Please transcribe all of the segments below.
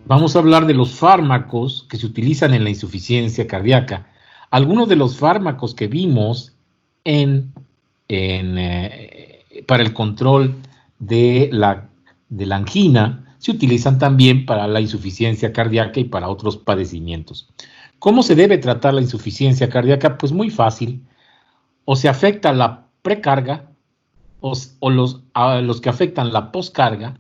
Vamos a hablar de los fármacos que se utilizan en la insuficiencia cardíaca. Algunos de los fármacos que vimos para el control de la angina se utilizan también para la insuficiencia cardíaca y para otros padecimientos. ¿Cómo se debe tratar la insuficiencia cardíaca? Pues muy fácil. O se afecta la precarga o los que afectan la poscarga,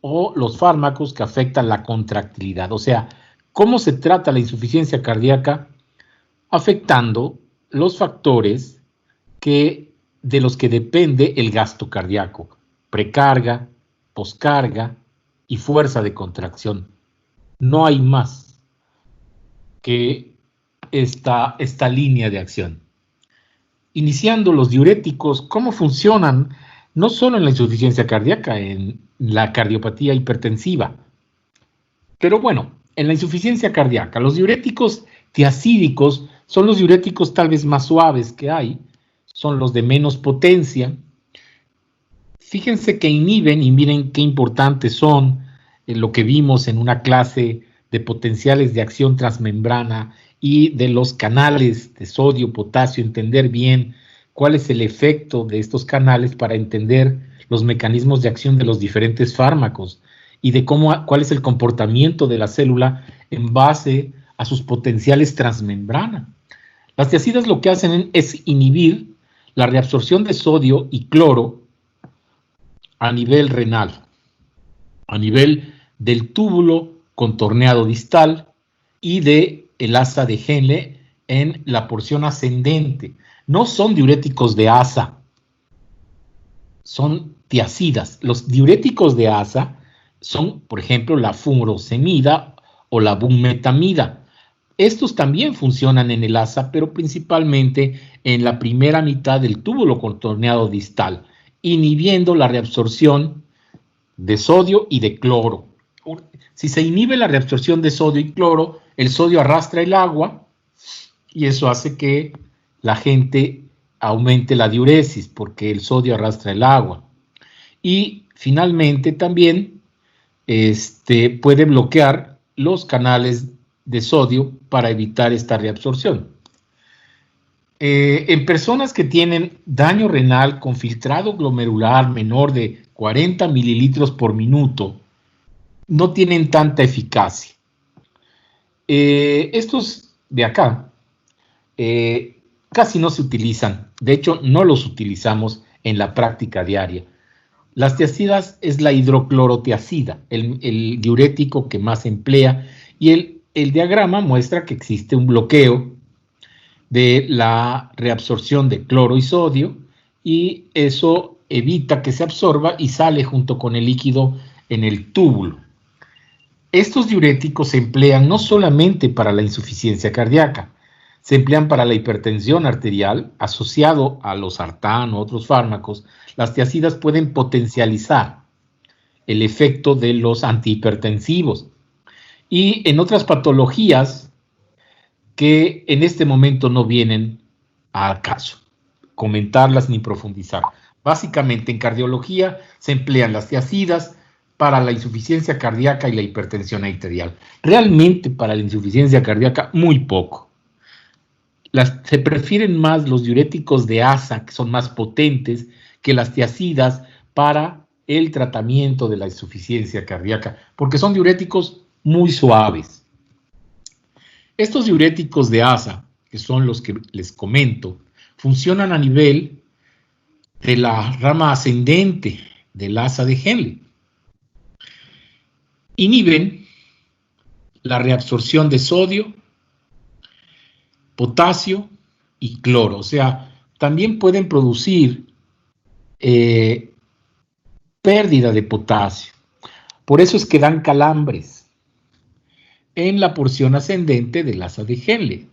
o los fármacos que afectan la contractilidad. O sea, ¿cómo se trata la insuficiencia cardíaca? Afectando los factores de los que depende el gasto cardíaco: precarga, poscarga y fuerza de contracción. No hay más que esta línea de acción. Iniciando los diuréticos, ¿cómo funcionan? No solo en la insuficiencia cardíaca, en la cardiopatía hipertensiva. Pero bueno, en la insuficiencia cardíaca, los diuréticos tiazídicos son los diuréticos tal vez más suaves que hay, son los de menos potencia. Fíjense que inhiben, y miren qué importantes son, lo que vimos en una clase de potenciales de acción transmembrana y de los canales de sodio, potasio, entender bien cuál es el efecto de estos canales para entender los mecanismos de acción de los diferentes fármacos y de cuál es el comportamiento de la célula en base a sus potenciales transmembrana. Las tiazidas lo que hacen es inhibir la reabsorción de sodio y cloro a nivel renal, a nivel del túbulo contorneado distal y del asa de Henle en la porción ascendente. No son diuréticos de asa, son tiazidas. Los diuréticos de asa son, por ejemplo, la furosemida o la bunmetamida. Estos también funcionan en el asa, pero principalmente en la primera mitad del túbulo contorneado distal, inhibiendo la reabsorción de sodio y de cloro. Si se inhibe la reabsorción de sodio y cloro, el sodio arrastra el agua y eso hace que la gente aumente la diuresis, porque el sodio arrastra el agua. Y finalmente también puede bloquear los canales de sodio para evitar esta reabsorción. En personas que tienen daño renal con filtrado glomerular menor de 40 mililitros por minuto, no tienen tanta eficacia. Estos de acá casi no se utilizan. De hecho, no los utilizamos en la práctica diaria. Las tiazidas es la hidroclorotiazida, el diurético que más se emplea, y el diagrama muestra que existe un bloqueo de la reabsorción de cloro y sodio, y eso evita que se absorba y sale junto con el líquido en el túbulo. Estos diuréticos se emplean no solamente para la insuficiencia cardíaca, se emplean para la hipertensión arterial asociado a los sartán u otros fármacos. Las tiazidas pueden potencializar el efecto de los antihipertensivos y en otras patologías que en este momento no vienen al caso comentarlas ni profundizar. Básicamente en cardiología se emplean las tiazidas para la insuficiencia cardíaca y la hipertensión arterial. Realmente para la insuficiencia cardíaca muy poco. Se prefieren más los diuréticos de asa, que son más potentes, que las tiazidas para el tratamiento de la insuficiencia cardíaca, porque son diuréticos muy suaves. Estos diuréticos de asa, que son los que les comento, funcionan a nivel de la rama ascendente del asa de Henle. Inhiben la reabsorción de sodio, potasio y cloro. O sea, también pueden producir pérdida de potasio. Por eso es que dan calambres en la porción ascendente del asa de Henle.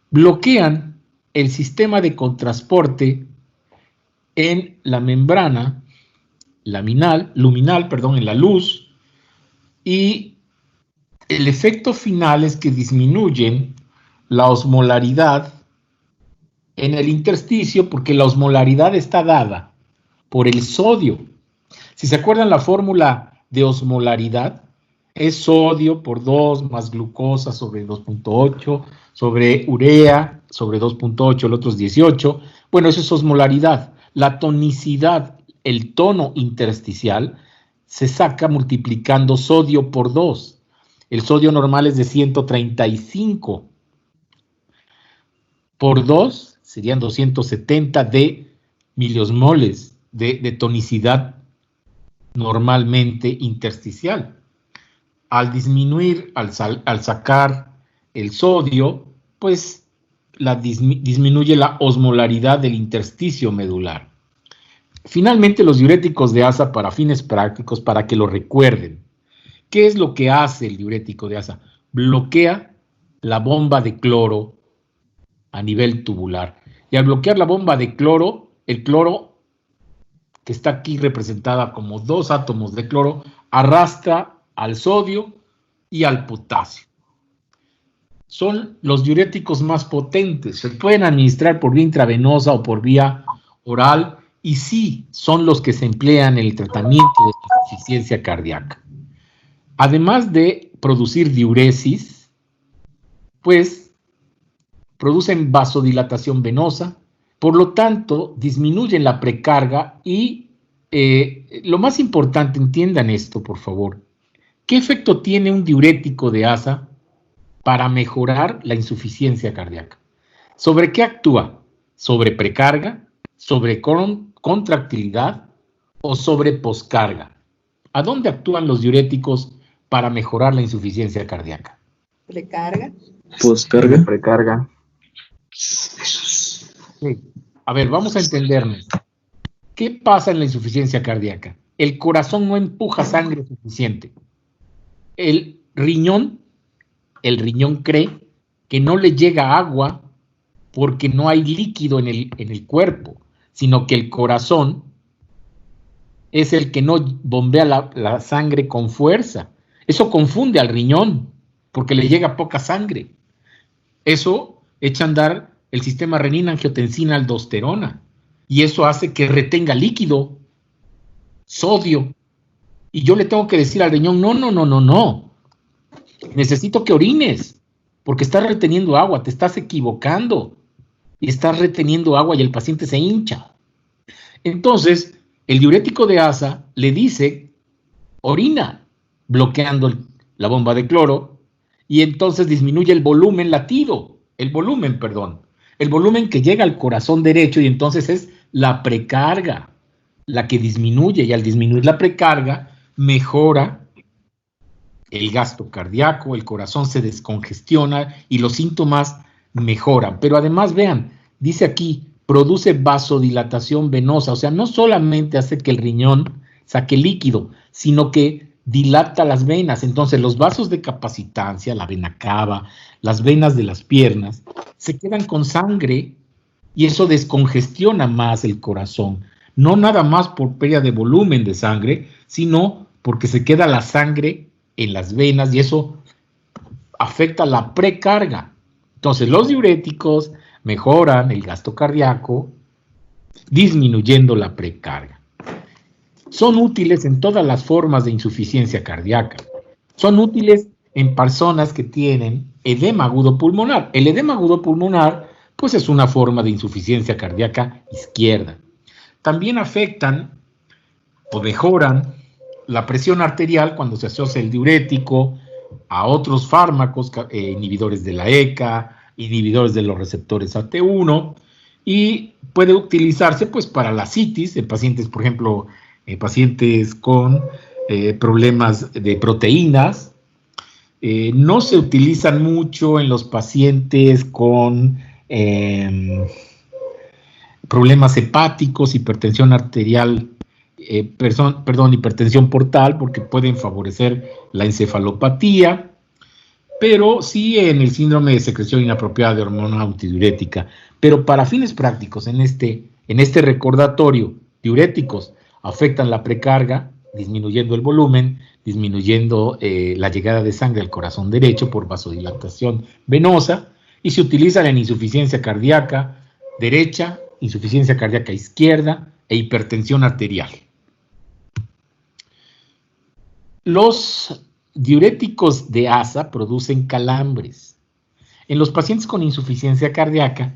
Bloquean el sistema de contrasporte en la membrana luminal, en la luz, y el efecto final es que disminuyen la osmolaridad en el intersticio, porque la osmolaridad está dada por el sodio. Si se acuerdan la fórmula de osmolaridad, es sodio por 2 más glucosa sobre 2.8, sobre urea sobre 2.8, el otro es 18. Bueno, eso es osmolaridad. La tonicidad, el tono intersticial, se saca multiplicando sodio por 2. El sodio normal es de 135. Por 2 serían 270 de miliosmoles de tonicidad normalmente intersticial. Al disminuir, al sacar el sodio, pues disminuye la osmolaridad del intersticio medular. Finalmente, los diuréticos de asa para fines prácticos, para que lo recuerden. ¿Qué es lo que hace el diurético de asa? Bloquea la bomba de cloro a nivel tubular. Y al bloquear la bomba de cloro, el cloro, que está aquí representada como 2 átomos de cloro, arrastra al sodio y al potasio. Son los diuréticos más potentes. Se pueden administrar por vía intravenosa o por vía oral, y sí, son los que se emplean en el tratamiento de insuficiencia cardíaca. Además de producir diuresis, pues producen vasodilatación venosa, por lo tanto, disminuyen la precarga y lo más importante, entiendan esto, por favor. ¿Qué efecto tiene un diurético de asa para mejorar la insuficiencia cardíaca? ¿Sobre qué actúa? ¿Sobre precarga? ¿Sobre contractilidad? ¿O sobre poscarga? ¿A dónde actúan los diuréticos para mejorar la insuficiencia cardíaca? Precarga. Poscarga. Precarga. Sí. A ver, vamos a entendernos. ¿Qué pasa en la insuficiencia cardíaca? El corazón no empuja sangre suficiente. El riñón cree que no le llega agua porque no hay líquido en el cuerpo, sino que el corazón es el que no bombea la sangre con fuerza. Eso confunde al riñón porque le llega poca sangre. Eso echa a andar el sistema renina-angiotensina-aldosterona y eso hace que retenga líquido, sodio. Y yo le tengo que decir al riñón, no. Necesito que orines, porque estás reteniendo agua, te estás equivocando. Y estás reteniendo agua y el paciente se hincha. Entonces, el diurético de asa le dice, orina, bloqueando la bomba de cloro, y entonces disminuye el volumen que llega al corazón derecho, y entonces es la precarga la que disminuye, y al disminuir la precarga, mejora el gasto cardíaco, el corazón se descongestiona y los síntomas mejoran. Pero además, vean, dice aquí, produce vasodilatación venosa, o sea, no solamente hace que el riñón saque líquido, sino que dilata las venas. Entonces, los vasos de capacitancia, la vena cava, las venas de las piernas, se quedan con sangre y eso descongestiona más el corazón. No nada más por pérdida de volumen de sangre, sino porque se queda la sangre en las venas y eso afecta la precarga. Entonces, los diuréticos mejoran el gasto cardíaco, disminuyendo la precarga. Son útiles en todas las formas de insuficiencia cardíaca. Son útiles en personas que tienen edema agudo pulmonar. El edema agudo pulmonar, pues es una forma de insuficiencia cardíaca izquierda. También afectan o mejoran la presión arterial cuando se asocia el diurético a otros fármacos, inhibidores de la ECA, inhibidores de los receptores AT1, y puede utilizarse pues para la ascitis en pacientes, por ejemplo, pacientes con problemas de proteínas. No se utilizan mucho en los pacientes con problemas hepáticos, hipertensión arterial, hipertensión portal, porque pueden favorecer la encefalopatía, pero sí en el síndrome de secreción inapropiada de hormona antidiurética. Pero para fines prácticos, en este recordatorio, diuréticos afectan la precarga, disminuyendo el volumen, disminuyendo la llegada de sangre al corazón derecho por vasodilatación venosa, y se utilizan en insuficiencia cardíaca derecha, insuficiencia cardíaca izquierda e hipertensión arterial. Los diuréticos de asa producen calambres. En los pacientes con insuficiencia cardíaca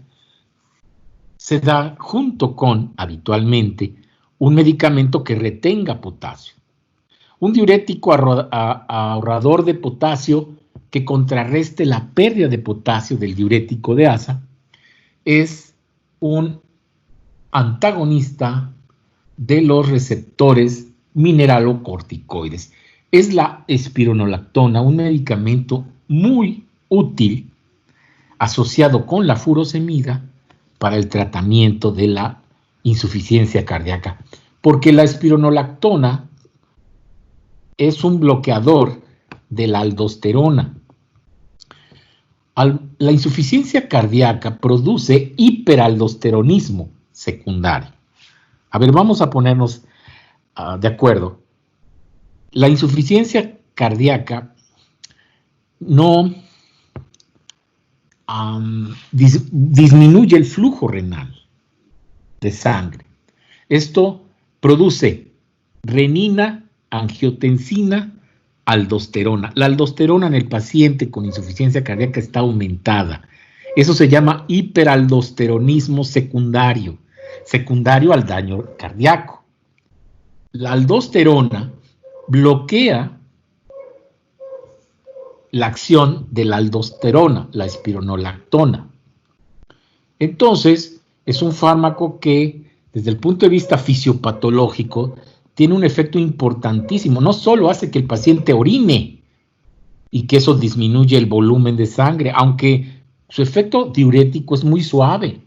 se da junto con, habitualmente, un medicamento que retenga potasio. Un diurético ahorrador de potasio que contrarreste la pérdida de potasio del diurético de asa es un antagonista de los receptores mineralocorticoides. Es la espironolactona, un medicamento muy útil asociado con la furosemida para el tratamiento de la insuficiencia cardíaca, porque la espironolactona es un bloqueador de la aldosterona. La insuficiencia cardíaca produce hiperaldosteronismo secundario. A ver, vamos a ponernos de acuerdo. La insuficiencia cardíaca no disminuye el flujo renal de sangre. Esto produce renina, angiotensina, aldosterona. La aldosterona en el paciente con insuficiencia cardíaca está aumentada. Eso se llama hiperaldosteronismo secundario, secundario al daño cardíaco. La aldosterona bloquea la acción de la aldosterona, la espironolactona. Entonces, es un fármaco que, desde el punto de vista fisiopatológico, tiene un efecto importantísimo. No solo hace que el paciente orine y que eso disminuye el volumen de sangre, aunque su efecto diurético es muy suave.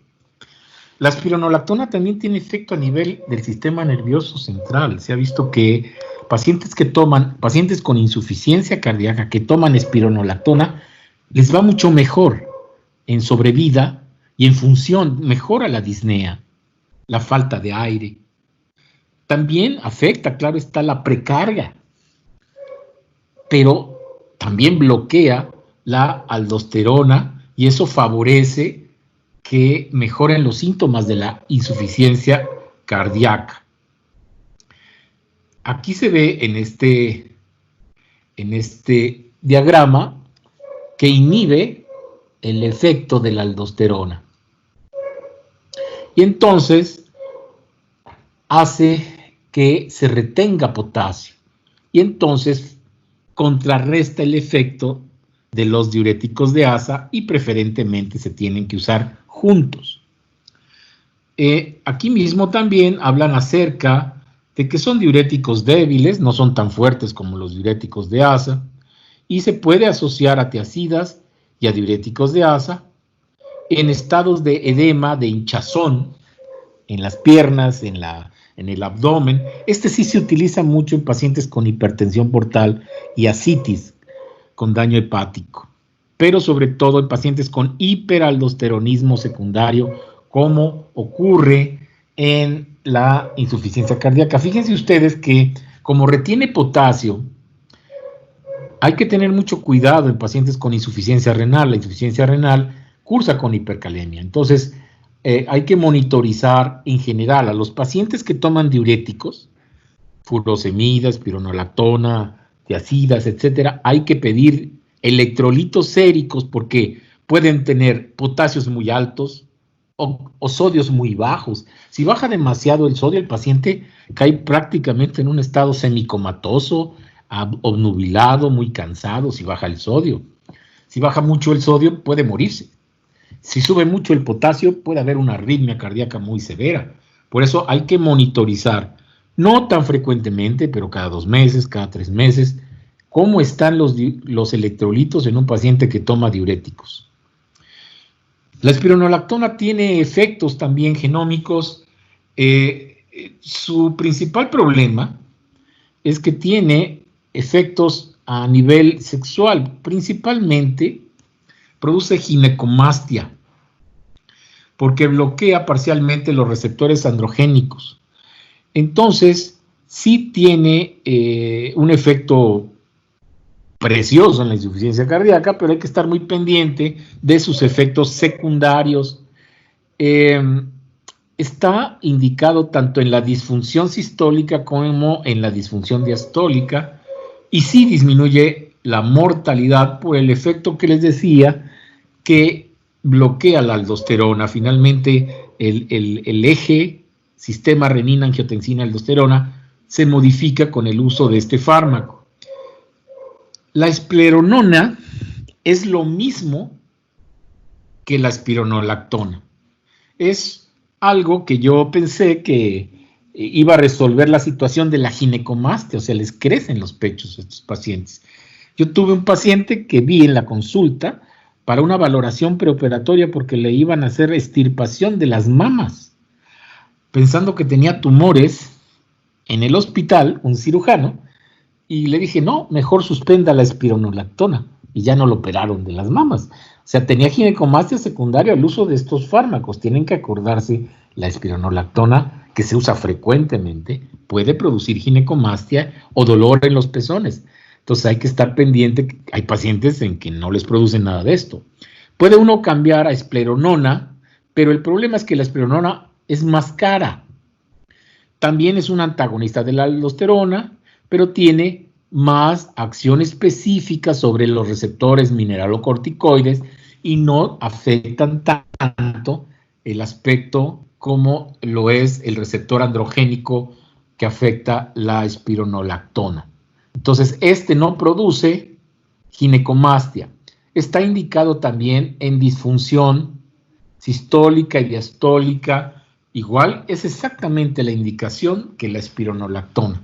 La espironolactona también tiene efecto a nivel del sistema nervioso central. Se ha visto que pacientes con insuficiencia cardíaca que toman espironolactona, les va mucho mejor en sobrevida y en función, mejora la disnea, la falta de aire. También afecta, claro está, la precarga, pero también bloquea la aldosterona y eso favorece que mejoren los síntomas de la insuficiencia cardíaca. Aquí se ve en este diagrama que inhibe el efecto de la aldosterona. Y entonces hace que se retenga potasio y entonces contrarresta el efecto de los diuréticos de asa y preferentemente se tienen que usar juntos. Aquí mismo también hablan acerca de que son diuréticos débiles, no son tan fuertes como los diuréticos de asa y se puede asociar a tiazidas y a diuréticos de asa en estados de edema, de hinchazón en las piernas, en el abdomen. Este sí se utiliza mucho en pacientes con hipertensión portal y ascitis con daño hepático, pero sobre todo en pacientes con hiperaldosteronismo secundario, como ocurre en la insuficiencia cardíaca. Fíjense ustedes que como retiene potasio, hay que tener mucho cuidado en pacientes con insuficiencia renal. La insuficiencia renal cursa con hipercalemia. Entonces, hay que monitorizar en general a los pacientes que toman diuréticos, furosemida, espironolactona, tiazidas, etcétera. Hay que pedir electrolitos séricos porque pueden tener potasios muy altos o sodios muy bajos. Si baja demasiado el sodio, el paciente cae prácticamente en un estado semicomatoso, obnubilado, muy cansado, si baja el sodio. Si baja mucho el sodio, puede morirse. Si sube mucho el potasio, puede haber una arritmia cardíaca muy severa. Por eso hay que monitorizar, no tan frecuentemente, pero cada 2 meses, cada 3 meses, cómo están los electrolitos en un paciente que toma diuréticos. La espironolactona tiene efectos también genómicos. Su principal problema es que tiene efectos a nivel sexual, principalmente produce ginecomastia, porque bloquea parcialmente los receptores androgénicos. Entonces, sí tiene un efecto precioso en la insuficiencia cardíaca, pero hay que estar muy pendiente de sus efectos secundarios. Está indicado tanto en la disfunción sistólica como en la disfunción diastólica, y sí disminuye la mortalidad por el efecto que les decía, que bloquea la aldosterona. Finalmente, el eje sistema renina, angiotensina, aldosterona se modifica con el uso de este fármaco. La espleronona es lo mismo que la espironolactona. Es algo que yo pensé que iba a resolver la situación de la ginecomastia, o sea, les crecen los pechos a estos pacientes. Yo tuve un paciente que vi en la consulta para una valoración preoperatoria porque le iban a hacer extirpación de las mamas, pensando que tenía tumores en el hospital, un cirujano, y le dije, no, mejor suspenda la espironolactona, y ya no lo operaron de las mamas. O sea, tenía ginecomastia secundaria al uso de estos fármacos. Tienen que acordarse, la espironolactona, que se usa frecuentemente, puede producir ginecomastia o dolor en los pezones. Entonces hay que estar pendiente. Hay pacientes en que no les produce nada de esto. Puede uno cambiar a espleronona, pero el problema es que la espleronona es más cara. También es un antagonista de la aldosterona, pero tiene más acción específica sobre los receptores mineralocorticoides y no afectan tanto el aspecto como lo es el receptor androgénico que afecta la espironolactona. Entonces, este no produce ginecomastia. Está indicado también en disfunción sistólica y diastólica. Igual es exactamente la indicación que la espironolactona.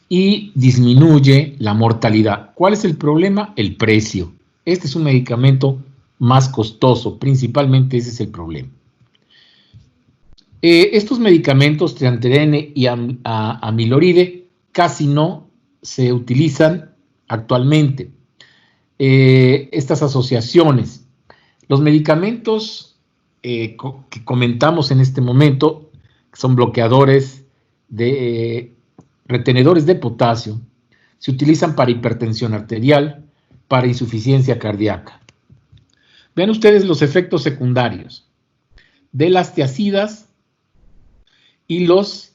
Y disminuye la mortalidad. ¿Cuál es el problema? El precio. Este es un medicamento más costoso, principalmente ese es el problema. Estos medicamentos, trianterene y amiloride, casi no se utilizan actualmente. Estas asociaciones, los medicamentos que comentamos en este momento, que son bloqueadores de retenedores de potasio, se utilizan para hipertensión arterial, para insuficiencia cardíaca. Vean ustedes los efectos secundarios de las tiazidas y los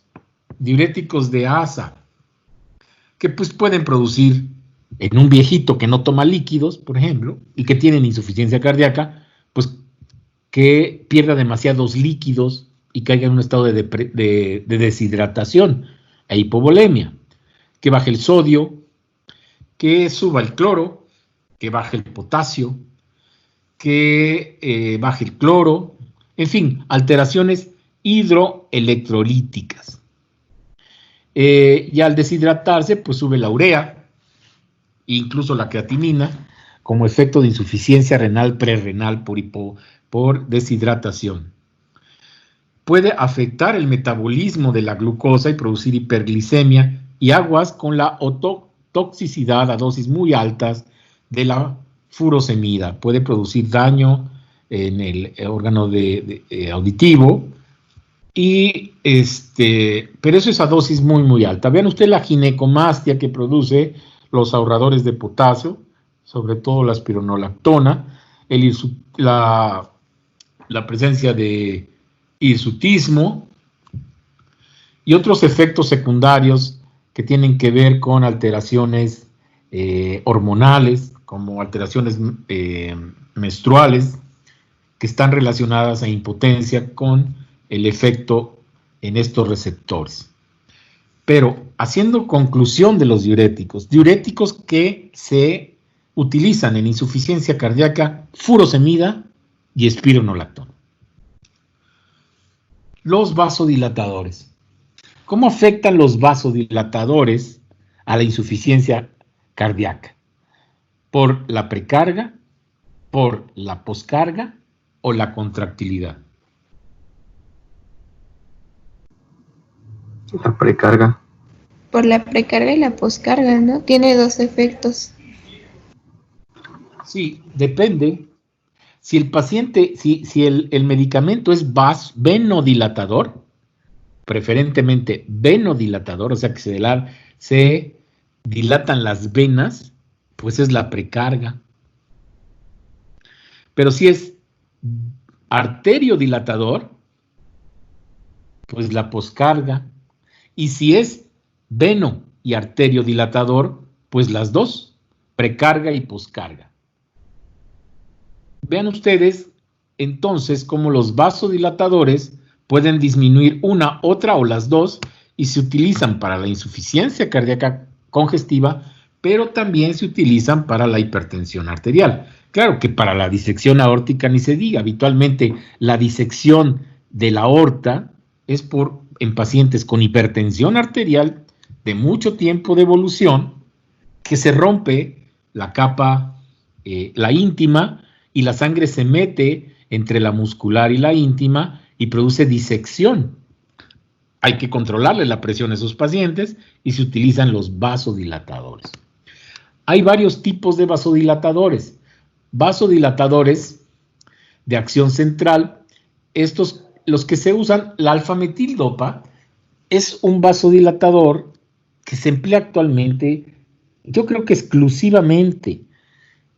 diuréticos de ASA, que pues pueden producir en un viejito que no toma líquidos, por ejemplo, y que tienen insuficiencia cardíaca, pues que pierda demasiados líquidos y caiga en un estado de deshidratación e hipovolemia, que baje el sodio, que suba el cloro, que baje el potasio, que baje el cloro, en fin, alteraciones hidroelectrolíticas. Y al deshidratarse, pues sube la urea, incluso la creatinina, como efecto de insuficiencia renal prerrenal por deshidratación. Puede afectar el metabolismo de la glucosa y producir hiperglicemia y aguas con la otoxicidad a dosis muy altas de la furosemida. Puede producir daño en el órgano auditivo, pero eso es a dosis muy, muy alta. Vean ustedes la ginecomastia que produce los ahorradores de potasio, sobre todo la espironolactona, la presencia de hirsutismo y otros efectos secundarios que tienen que ver con alteraciones hormonales, como alteraciones menstruales, que están relacionadas a impotencia con el efecto en estos receptores. Pero haciendo conclusión de los diuréticos que se utilizan en insuficiencia cardíaca, furosemida y espironolactona. Los vasodilatadores. ¿Cómo afectan los vasodilatadores a la insuficiencia cardíaca? ¿Por la precarga, por la poscarga o la contractilidad? La precarga. Por la precarga y la poscarga, ¿no? Tiene dos efectos. Sí, depende. Si el paciente, si el medicamento es venodilatador, preferentemente venodilatador, o sea que se dilatan las venas, pues es la precarga. Pero si es arteriodilatador, pues la poscarga. Y si es veno y arteriodilatador, Pues las dos, precarga y poscarga. Vean ustedes entonces cómo los vasodilatadores pueden disminuir una, otra o las dos y se utilizan para la insuficiencia cardíaca congestiva, pero también se utilizan para la hipertensión arterial. Claro que para la disección aórtica ni se diga. Habitualmente la disección de la aorta es en pacientes con hipertensión arterial de mucho tiempo de evolución, que se rompe la capa, la íntima, y la sangre se mete entre la muscular y la íntima y produce disección. Hay que controlarle la presión a esos pacientes y se utilizan los vasodilatadores. Hay varios tipos de vasodilatadores. Vasodilatadores de acción central, los que se usan, la alfametildopa es un vasodilatador que se emplea actualmente, yo creo que exclusivamente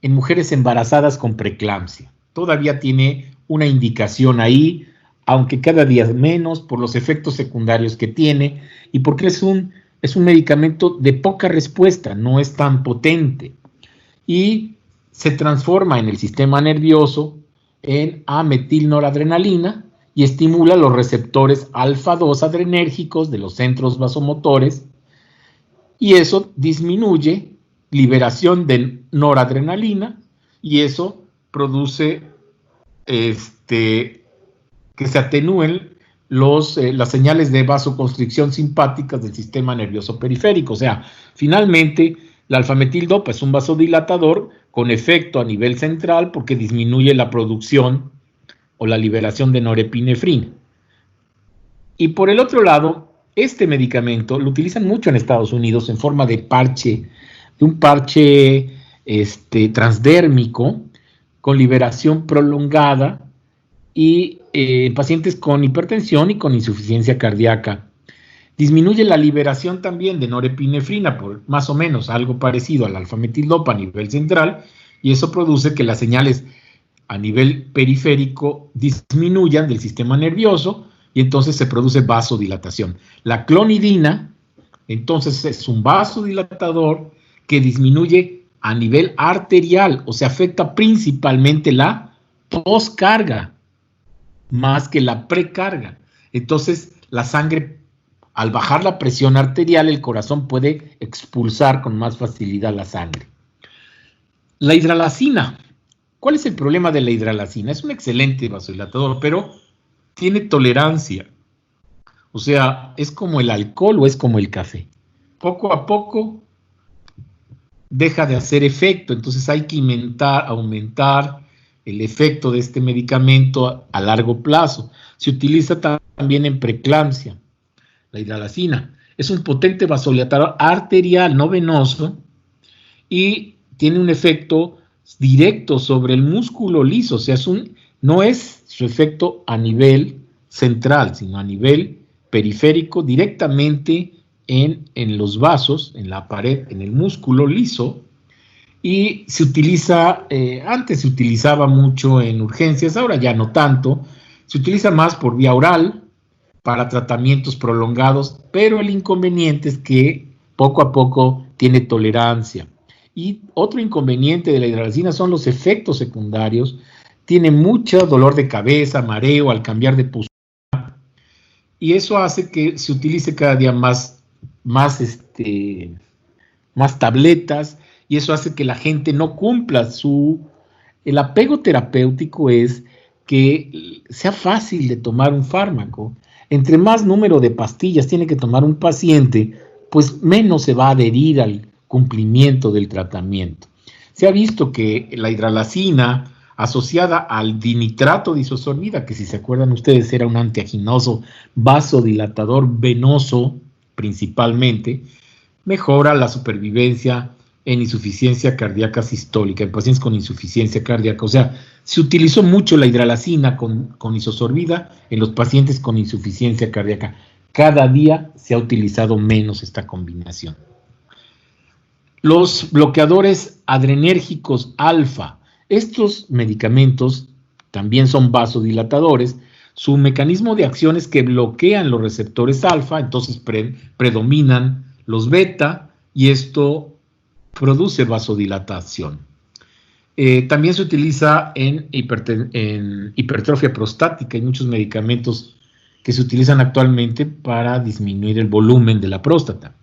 en mujeres embarazadas con preeclampsia. Todavía tiene una indicación ahí, aunque cada día menos, por los efectos secundarios que tiene y porque es un medicamento de poca respuesta, no es tan potente. Y se transforma en el sistema nervioso en A-metilnoradrenalina y estimula los receptores alfa-2 adrenérgicos de los centros vasomotores, y eso disminuye liberación de noradrenalina y eso produce que se atenúen las señales de vasoconstricción simpáticas del sistema nervioso periférico. O sea, finalmente la alfametildopa es un vasodilatador con efecto a nivel central porque disminuye la producción o la liberación de norepinefrina. Y por el otro lado, este medicamento lo utilizan mucho en Estados Unidos en forma de un parche transdérmico con liberación prolongada y en pacientes con hipertensión y con insuficiencia cardíaca. Disminuye la liberación también de norepinefrina, por más o menos algo parecido a la alfametildopa a nivel central, y eso produce que las señales a nivel periférico disminuyan del sistema nervioso y entonces se produce vasodilatación. La clonidina, entonces, es un vasodilatador que disminuye a nivel arterial, o sea, afecta principalmente la poscarga más que la precarga. Entonces, la sangre, al bajar la presión arterial, el corazón puede expulsar con más facilidad la sangre. La hidralacina. ¿Cuál es el problema de la hidralacina? Es un excelente vasodilatador, pero tiene tolerancia. O sea, es como el alcohol o es como el café. Poco a poco deja de hacer efecto, entonces hay que aumentar el efecto de este medicamento a largo plazo. Se utiliza también en preeclampsia. La hidralacina es un potente vasodilatador arterial, no venoso, y tiene un efecto directo sobre el músculo liso, o sea, no es su efecto a nivel central, sino a nivel periférico, directamente en los vasos, en la pared, en el músculo liso, y se utiliza, antes se utilizaba mucho en urgencias, ahora ya no tanto, se utiliza más por vía oral, para tratamientos prolongados, pero el inconveniente es que poco a poco tiene tolerancia. Y otro inconveniente de la hidralacina son los efectos secundarios. Tiene mucho dolor de cabeza, mareo al cambiar de postura, y eso hace que se utilice cada día más tabletas, y eso hace que la gente no cumpla el apego terapéutico es que sea fácil de tomar un fármaco. Entre más número de pastillas tiene que tomar un paciente, pues menos se va a adherir al cumplimiento del tratamiento. Se ha visto que la hidralacina asociada al dinitrato de isosorbida, que si se acuerdan ustedes era un antiaginoso vasodilatador venoso principalmente, mejora la supervivencia en insuficiencia cardíaca sistólica, en pacientes con insuficiencia cardíaca. O sea, se utilizó mucho la hidralacina con isosorbida en los pacientes con insuficiencia cardíaca. Cada día se ha utilizado menos esta combinación. Los bloqueadores adrenérgicos alfa, estos medicamentos también son vasodilatadores. Su mecanismo de acción es que bloquean los receptores alfa, entonces predominan los beta, y esto produce vasodilatación. También se utiliza en hipertrofia prostática. Hay muchos medicamentos que se utilizan actualmente para disminuir el volumen de la próstata.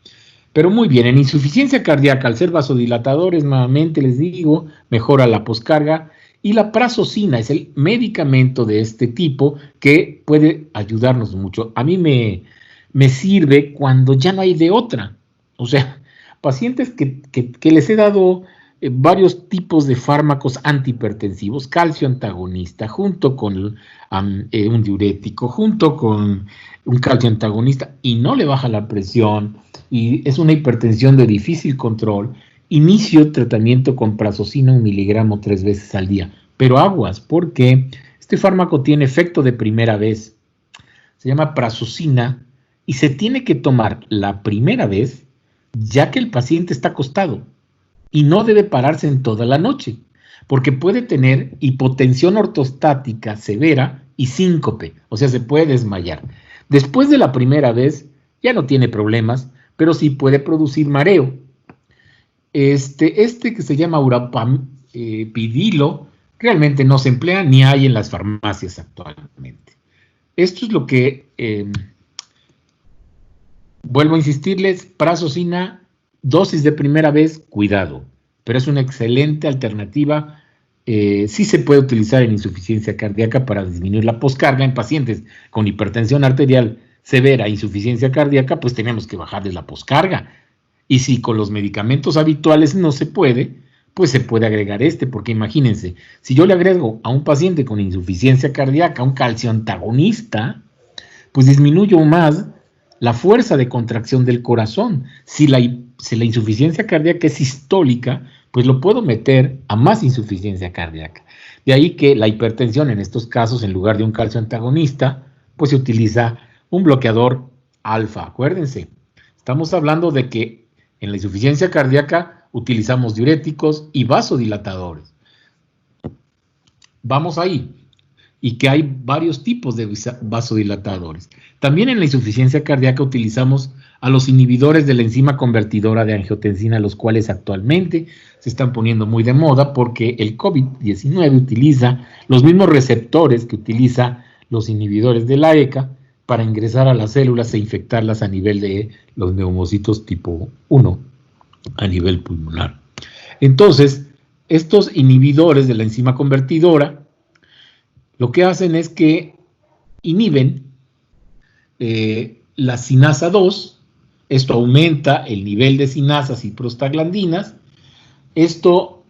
Pero muy bien, en insuficiencia cardíaca, al ser vasodilatadores, nuevamente les digo, mejora la poscarga. Y la prazosina es el medicamento de este tipo que puede ayudarnos mucho. A mí me sirve cuando ya no hay de otra. O sea, pacientes que les he dado varios tipos de fármacos antihipertensivos, calcio antagonista, junto con un diurético, junto con un calcio antagonista, y no le baja la presión, y es una hipertensión de difícil control. Inicio tratamiento con prazosina 1 miligramo 3 veces al día, pero aguas, porque este fármaco tiene efecto de primera vez. Se llama prazosina y se tiene que tomar la primera vez ya que el paciente está acostado y no debe pararse en toda la noche, porque puede tener hipotensión ortostática severa y síncope, o sea, se puede desmayar. Después de la primera vez ya no tiene problemas, pero sí puede producir mareo. Este que se llama urapamidilo realmente no se emplea ni hay en las farmacias actualmente. Esto es lo que, vuelvo a insistirles, prazosina, dosis de primera vez, cuidado, pero es una excelente alternativa. Sí se puede utilizar en insuficiencia cardíaca para disminuir la poscarga en pacientes con hipertensión arterial severa, insuficiencia cardíaca, pues tenemos que bajarles la poscarga. Y si con los medicamentos habituales no se puede, pues se puede agregar porque imagínense, si yo le agrego a un paciente con insuficiencia cardíaca un calcio antagonista, pues disminuyo más la fuerza de contracción del corazón. Si la insuficiencia cardíaca es sistólica, pues lo puedo meter a más insuficiencia cardíaca. De ahí que la hipertensión en estos casos, en lugar de un calcio antagonista, pues se utiliza un bloqueador alfa. Acuérdense, estamos hablando de que en la insuficiencia cardíaca utilizamos diuréticos y vasodilatadores. Vamos ahí. Y que hay varios tipos de vasodilatadores. También en la insuficiencia cardíaca utilizamos a los inhibidores de la enzima convertidora de angiotensina, los cuales actualmente se están poniendo muy de moda porque el COVID-19 utiliza los mismos receptores que utiliza los inhibidores de la ECA para ingresar a las células e infectarlas a nivel de los neumocitos tipo 1, a nivel pulmonar. Entonces, estos inhibidores de la enzima convertidora lo que hacen es que inhiben la sinasa 2, esto aumenta el nivel de sinasas y prostaglandinas, esto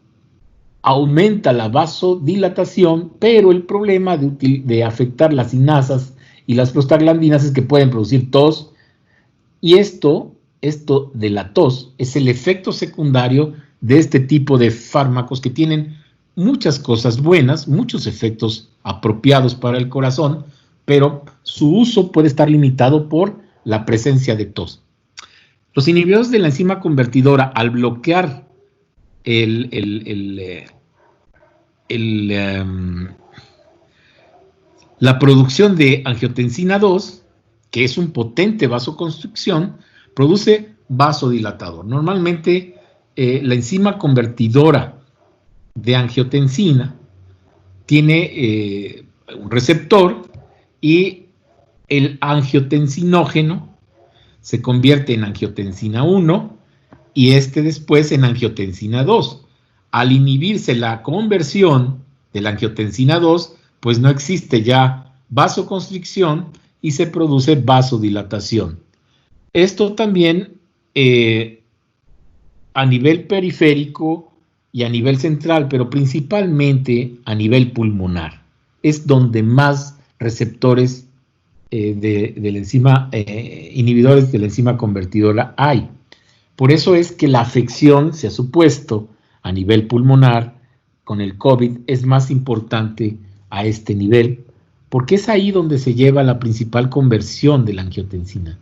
aumenta la vasodilatación, pero el problema de afectar las sinasas y las prostaglandinas es que pueden producir tos, y esto de la tos es el efecto secundario de este tipo de fármacos que tienen muchas cosas buenas, muchos efectos apropiados para el corazón, pero su uso puede estar limitado por la presencia de tos. Los inhibidores de la enzima convertidora, al bloquear la producción de angiotensina 2, que es un potente vasoconstricción, produce vasodilatador. Normalmente la enzima convertidora de angiotensina tiene un receptor y el angiotensinógeno se convierte en angiotensina 1 y después en angiotensina 2. Al inhibirse la conversión de la angiotensina 2, pues no existe ya vasoconstricción y se produce vasodilatación. Esto también a nivel periférico y a nivel central, pero principalmente a nivel pulmonar. Es donde más receptores de la enzima, inhibidores de la enzima convertidora hay. Por eso es que la afección, se ha supuesto, a nivel pulmonar, con el COVID, es más importante a este nivel, porque es ahí donde se lleva la principal conversión de la angiotensina,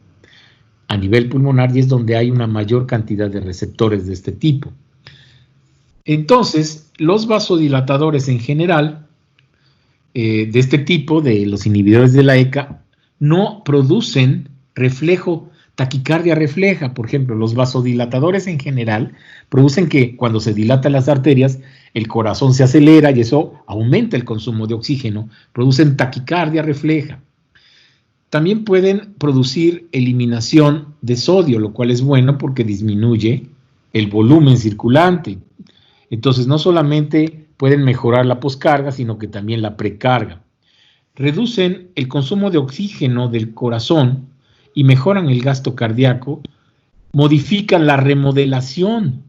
a nivel pulmonar, y es donde hay una mayor cantidad de receptores de este tipo. Entonces, los vasodilatadores en general, de este tipo, de los inhibidores de la ECA, no producen reflejo Taquicardia refleja, por ejemplo, los vasodilatadores en general producen que cuando se dilatan las arterias, el corazón se acelera y eso aumenta el consumo de oxígeno, producen taquicardia refleja. También pueden producir eliminación de sodio, lo cual es bueno porque disminuye el volumen circulante. Entonces, no solamente pueden mejorar la poscarga, sino que también la precarga. Reducen el consumo de oxígeno del corazón y mejoran el gasto cardíaco, modifican la remodelación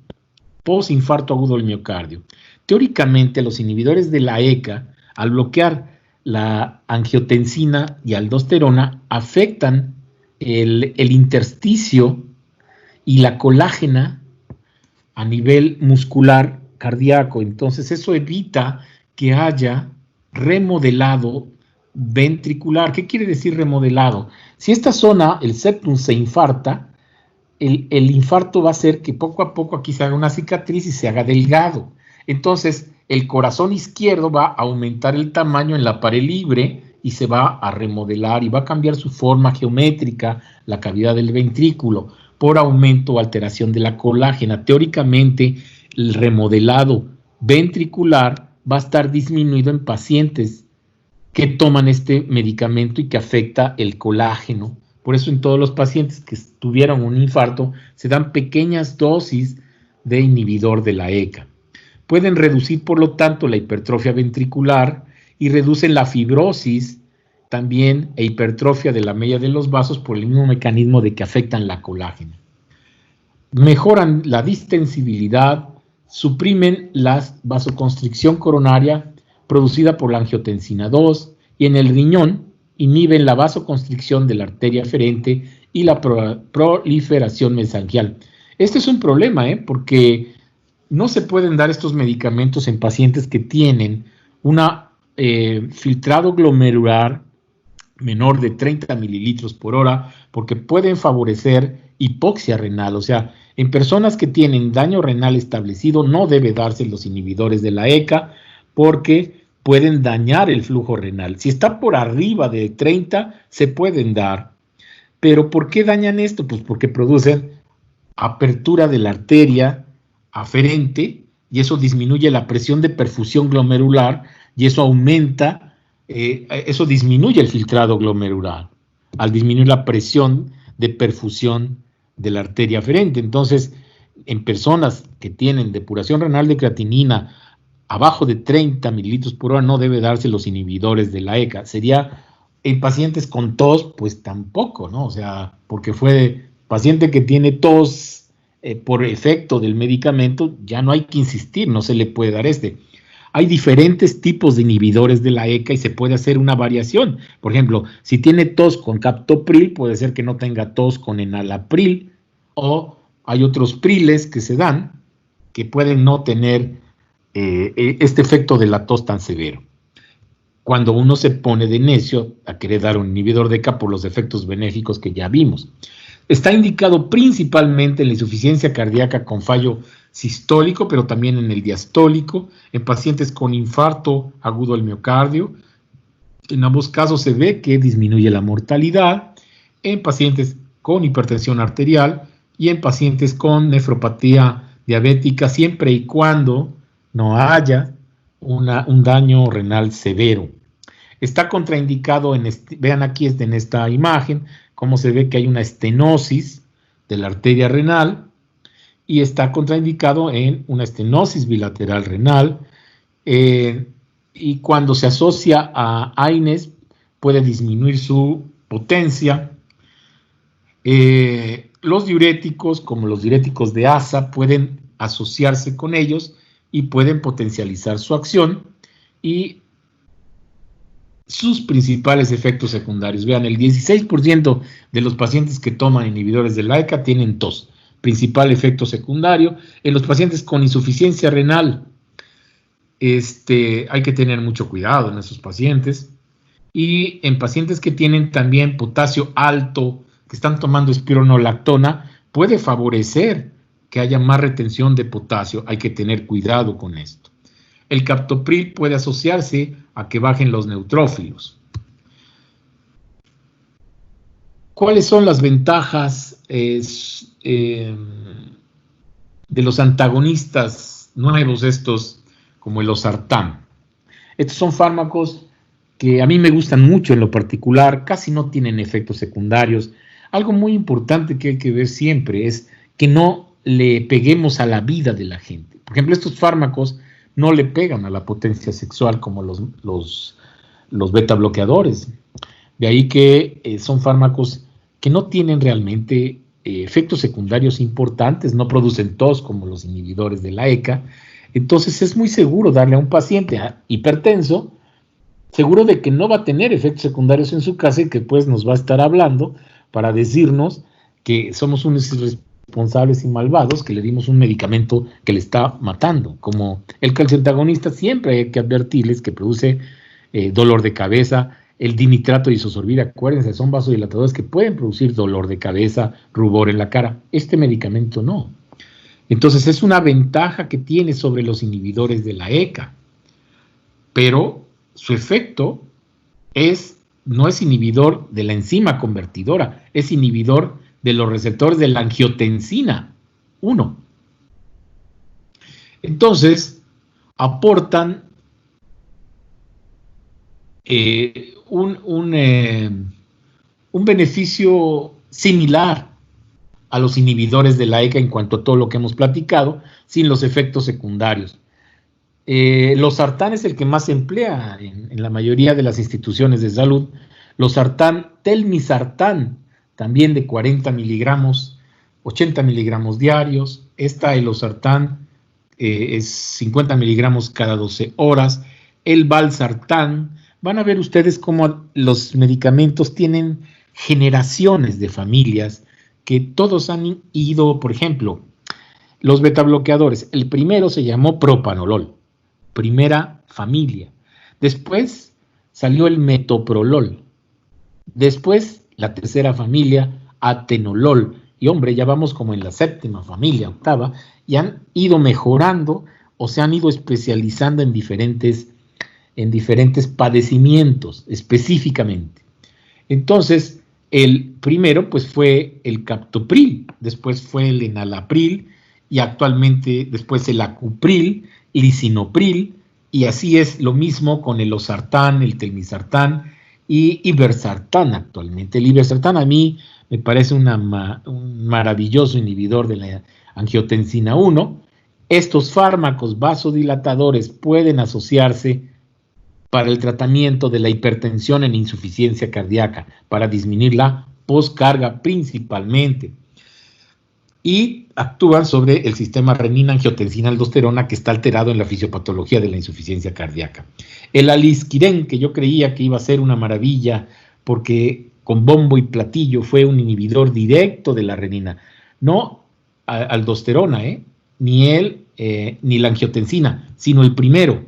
post-infarto agudo del miocardio. Teóricamente, los inhibidores de la ECA, al bloquear la angiotensina y aldosterona, afectan el intersticio y la colágena a nivel muscular cardíaco. Entonces, eso evita que haya remodelado ventricular. ¿Qué quiere decir remodelado? Si esta zona, el septum, se infarta, el infarto va a hacer que poco a poco aquí se haga una cicatriz y se haga delgado. Entonces, el corazón izquierdo va a aumentar el tamaño en la pared libre y se va a remodelar y va a cambiar su forma geométrica, la cavidad del ventrículo, por aumento o alteración de la colágena. Teóricamente, el remodelado ventricular va a estar disminuido en pacientes que toman este medicamento y que afecta el colágeno. Por eso en todos los pacientes que tuvieron un infarto se dan pequeñas dosis de inhibidor de la ECA. Pueden reducir, por lo tanto, la hipertrofia ventricular y reducen la fibrosis también e hipertrofia de la media de los vasos por el mismo mecanismo de que afectan la colágena. Mejoran la distensibilidad, suprimen la vasoconstricción coronaria producida por la angiotensina 2 y en el riñón inhiben la vasoconstricción de la arteria aferente y la proliferación mesangial. Este es un problema, porque no se pueden dar estos medicamentos en pacientes que tienen una filtrado glomerular menor de 30 mililitros por hora, porque pueden favorecer hipoxia renal. O sea, en personas que tienen daño renal establecido no debe darse los inhibidores de la ECA porque pueden dañar el flujo renal. Si está por arriba de 30, se pueden dar. ¿Pero por qué dañan esto? Pues porque producen apertura de la arteria aferente y eso disminuye la presión de perfusión glomerular y eso aumenta, eso disminuye el filtrado glomerular al disminuir la presión de perfusión de la arteria aferente. Entonces, en personas que tienen depuración renal de creatinina abajo de 30 mililitros por hora no debe darse los inhibidores de la ECA. Sería en pacientes con tos, pues tampoco, ¿no? O sea, porque fue paciente que tiene tos por efecto del medicamento, ya no hay que insistir, no se le puede dar este. Hay diferentes tipos de inhibidores de la ECA y se puede hacer una variación. Por ejemplo, si tiene tos con captopril, puede ser que no tenga tos con enalapril, o hay otros priles que se dan que pueden no tener este efecto de la tos tan severo. Cuando uno se pone de necio a querer dar un inhibidor de ECA por los efectos benéficos que ya vimos. Está indicado principalmente en la insuficiencia cardíaca con fallo sistólico, pero también en el diastólico, en pacientes con infarto agudo del miocardio. En ambos casos se ve que disminuye la mortalidad, en pacientes con hipertensión arterial y en pacientes con nefropatía diabética, siempre y cuando no haya un daño renal severo. Está contraindicado, vean aquí en esta imagen, cómo se ve que hay una estenosis de la arteria renal y está contraindicado en una estenosis bilateral renal y cuando se asocia a AINES puede disminuir su potencia. Los diuréticos, como los diuréticos de ASA, pueden asociarse con ellos y pueden potencializar su acción y sus principales efectos secundarios. Vean, el 16% de los pacientes que toman inhibidores de la ECA tienen tos. Principal efecto secundario. En los pacientes con insuficiencia renal, hay que tener mucho cuidado en esos pacientes. Y en pacientes que tienen también potasio alto, que están tomando espironolactona, puede favorecer que haya más retención de potasio. Hay que tener cuidado con esto. El captopril puede asociarse a que bajen los neutrófilos. ¿Cuáles son las ventajas de los antagonistas nuevos estos, como el losartán? Estos son fármacos que a mí me gustan mucho en lo particular, casi no tienen efectos secundarios. Algo muy importante que hay que ver siempre es que no le peguemos a la vida de la gente. Por ejemplo, estos fármacos no le pegan a la potencia sexual como los beta bloqueadores. De ahí que son fármacos que no tienen realmente efectos secundarios importantes, no producen tos como los inhibidores de la ECA. Entonces es muy seguro darle a un paciente hipertenso, seguro de que no va a tener efectos secundarios en su casa y que pues nos va a estar hablando para decirnos que somos unos irresponsables y malvados, que le dimos un medicamento que le está matando. Como el calcioantagonista, siempre hay que advertirles que produce dolor de cabeza. El dinitrato de isosorbida, acuérdense, son vasodilatadores que pueden producir dolor de cabeza, rubor en la cara. Este medicamento no. Entonces es una ventaja que tiene sobre los inhibidores de la ECA, pero su efecto no es inhibidor de la enzima convertidora, es inhibidor de los receptores de la angiotensina 1. Entonces, aportan un beneficio similar a los inhibidores de la ECA en cuanto a todo lo que hemos platicado, sin los efectos secundarios. Losartán es el que más se emplea en la mayoría de las instituciones de salud. Losartán, telmisartán, también de 40 miligramos, 80 miligramos diarios. El losartán es 50 miligramos cada 12 horas. El valsartán. Van a ver ustedes cómo los medicamentos tienen generaciones de familias que todos han ido, por ejemplo, los betabloqueadores. El primero se llamó propanolol, primera familia. Después salió el metoprolol. Después la tercera familia, atenolol. Y hombre, ya vamos como en la séptima familia, octava, y han ido mejorando o se han ido especializando en diferentes padecimientos específicamente. Entonces, el primero pues fue el captopril, después fue el enalapril y actualmente después el acupril, lisinopril, y así es lo mismo con el losartán, el telmisartán y ibersartán actualmente. El ibersartán a mí me parece un maravilloso inhibidor de la angiotensina 1. Estos fármacos vasodilatadores pueden asociarse para el tratamiento de la hipertensión en insuficiencia cardíaca, para disminuir la poscarga principalmente. Y actúan sobre el sistema renina-angiotensina-aldosterona que está alterado en la fisiopatología de la insuficiencia cardíaca. El alisquirén, que yo creía que iba a ser una maravilla porque con bombo y platillo fue un inhibidor directo de la renina. No aldosterona, ni la angiotensina, sino el primero,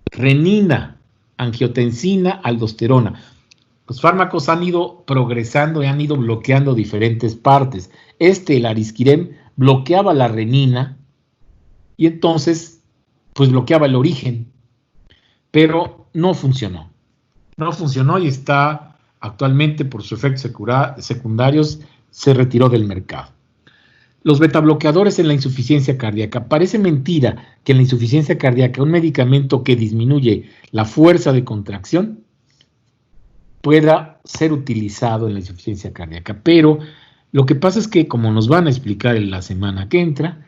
renina, angiotensina, aldosterona. Los fármacos han ido progresando y han ido bloqueando diferentes partes. El arisquirem, bloqueaba la renina y entonces, pues bloqueaba el origen, pero no funcionó. No funcionó y está actualmente por sus efectos secundarios, se retiró del mercado. Los betabloqueadores en la insuficiencia cardíaca. Parece mentira que en la insuficiencia cardíaca un medicamento que disminuye la fuerza de contracción pueda ser utilizado en la insuficiencia cardíaca. Pero lo que pasa es que, como nos van a explicar en la semana que entra,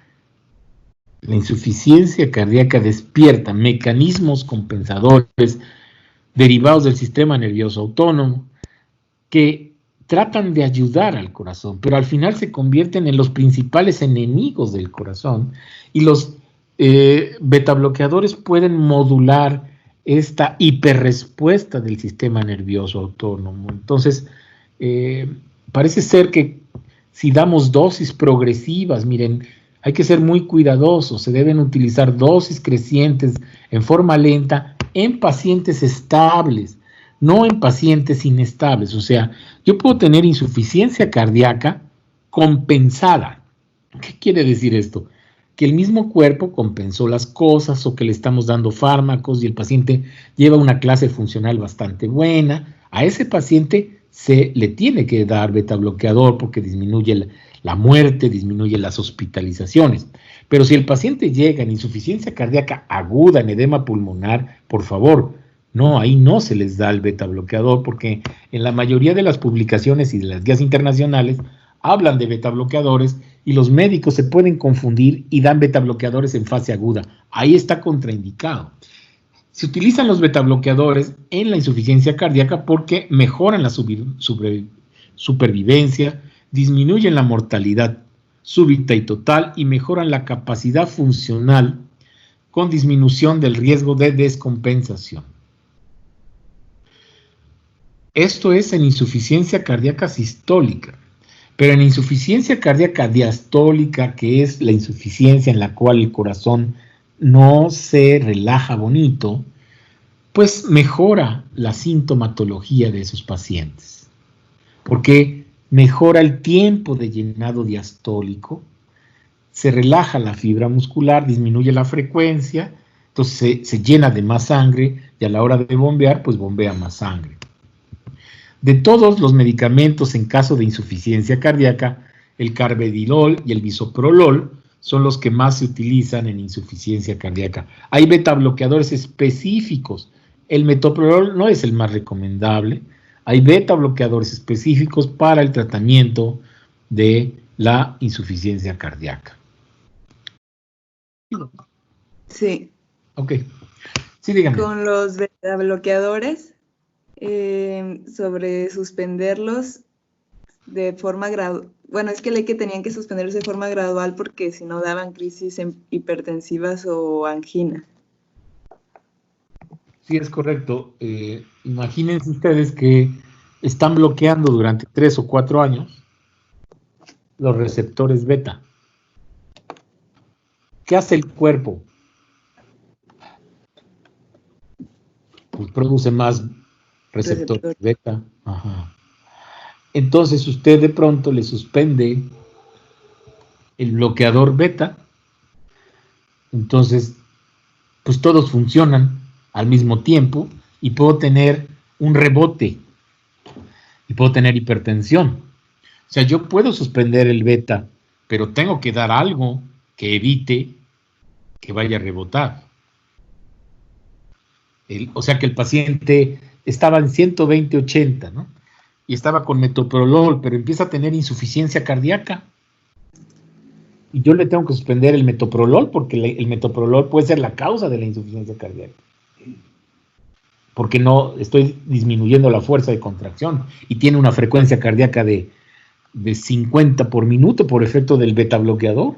la insuficiencia cardíaca despierta mecanismos compensadores derivados del sistema nervioso autónomo que tratan de ayudar al corazón, pero al final se convierten en los principales enemigos del corazón y los betabloqueadores pueden modular esta hiperrespuesta del sistema nervioso autónomo. Entonces, parece ser que si damos dosis progresivas, miren, hay que ser muy cuidadosos, se deben utilizar dosis crecientes en forma lenta en pacientes estables, no en pacientes inestables. O sea, yo puedo tener insuficiencia cardíaca compensada. ¿Qué quiere decir esto? Que el mismo cuerpo compensó las cosas o que le estamos dando fármacos y el paciente lleva una clase funcional bastante buena. A ese paciente se le tiene que dar beta bloqueador porque disminuye la muerte, disminuye las hospitalizaciones. Pero si el paciente llega en insuficiencia cardíaca aguda, en edema pulmonar, por favor, no, ahí no se les da el beta bloqueador porque en la mayoría de las publicaciones y de las guías internacionales hablan de beta bloqueadores y los médicos se pueden confundir y dan beta bloqueadores en fase aguda. Ahí está contraindicado. Se utilizan los beta bloqueadores en la insuficiencia cardíaca porque mejoran la supervivencia, disminuyen la mortalidad súbita y total y mejoran la capacidad funcional con disminución del riesgo de descompensación. Esto es en insuficiencia cardíaca sistólica, pero en insuficiencia cardíaca diastólica, que es la insuficiencia en la cual el corazón no se relaja bonito, pues mejora la sintomatología de esos pacientes, porque mejora el tiempo de llenado diastólico, se relaja la fibra muscular, disminuye la frecuencia, entonces se llena de más sangre y a la hora de bombear, pues bombea más sangre. De todos los medicamentos en caso de insuficiencia cardíaca, el carvedilol y el bisoprolol son los que más se utilizan en insuficiencia cardíaca. Hay beta bloqueadores específicos. El metoprolol no es el más recomendable. Hay beta bloqueadores específicos para el tratamiento de la insuficiencia cardíaca. Sí. Ok. Sí, dígame. Con los beta bloqueadores, sobre suspenderlos de forma gradual. Bueno, es que leí que tenían que suspenderlos de forma gradual porque si no daban crisis hipertensivas o angina. Sí, es correcto. Imagínense ustedes que están bloqueando durante 3 o 4 años los receptores beta. ¿Qué hace el cuerpo? Pues produce más receptores beta. Ajá. Entonces usted de pronto le suspende el bloqueador beta. Entonces, pues todos funcionan al mismo tiempo y puedo tener un rebote y puedo tener hipertensión. O sea, yo puedo suspender el beta, pero tengo que dar algo que evite que vaya a rebotar. O sea, que el paciente estaba en 120/80, ¿no? Y estaba con metoprolol, pero empieza a tener insuficiencia cardíaca. Y yo le tengo que suspender el metoprolol porque el metoprolol puede ser la causa de la insuficiencia cardíaca. Porque no estoy disminuyendo la fuerza de contracción y tiene una frecuencia cardíaca de 50 por minuto por efecto del beta bloqueador.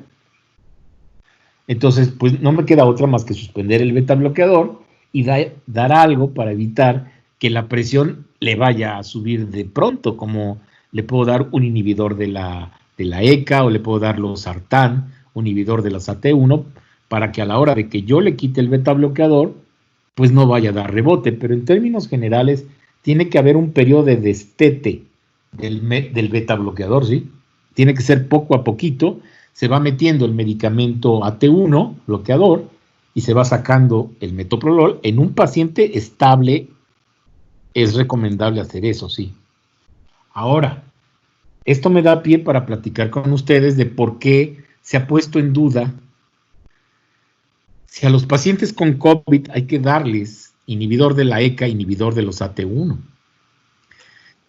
Entonces, pues no me queda otra más que suspender el beta bloqueador y dar algo para evitar que la presión le vaya a subir de pronto, como le puedo dar un inhibidor de la ECA o le puedo dar losartán, un inhibidor de la SAT1, para que a la hora de que yo le quite el beta bloqueador, pues no vaya a dar rebote. Pero en términos generales, tiene que haber un periodo de destete del beta bloqueador, ¿sí? Tiene que ser poco a poquito, se va metiendo el medicamento AT1, bloqueador, y se va sacando el metoprolol. En un paciente estable es recomendable hacer eso, sí. Ahora, esto me da pie para platicar con ustedes de por qué se ha puesto en duda si a los pacientes con COVID hay que darles inhibidor de la ECA, inhibidor de los AT1.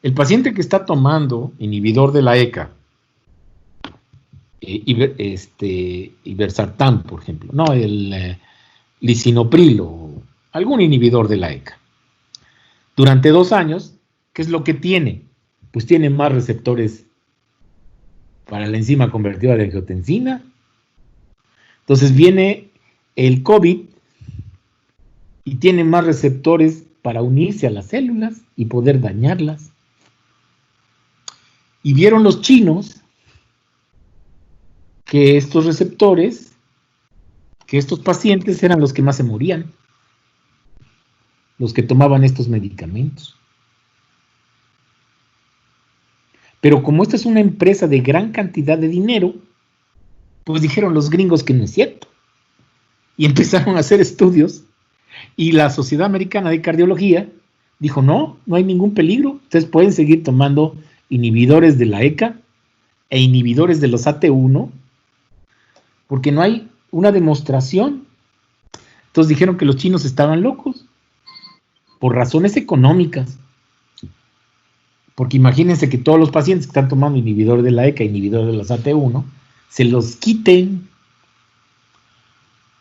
El paciente que está tomando inhibidor de la ECA, iversartán, por ejemplo, no, el lisinopril o algún inhibidor de la ECA, durante 2 años, ¿qué es lo que tiene? Pues tiene más receptores para la enzima convertida de angiotensina. Entonces viene el COVID y tiene más receptores para unirse a las células y poder dañarlas. Y vieron los chinos que estos receptores, que estos pacientes eran los que más se morían, los que tomaban estos medicamentos. Pero como esta es una empresa de gran cantidad de dinero, pues dijeron los gringos que no es cierto. Y empezaron a hacer estudios, y la Sociedad Americana de Cardiología dijo, no hay ningún peligro. Ustedes pueden seguir tomando inhibidores de la ECA e inhibidores de los AT1 porque no hay una demostración. Entonces dijeron que los chinos estaban locos por razones económicas. Porque imagínense que todos los pacientes que están tomando inhibidor de la ECA, inhibidor de las AT1, se los quiten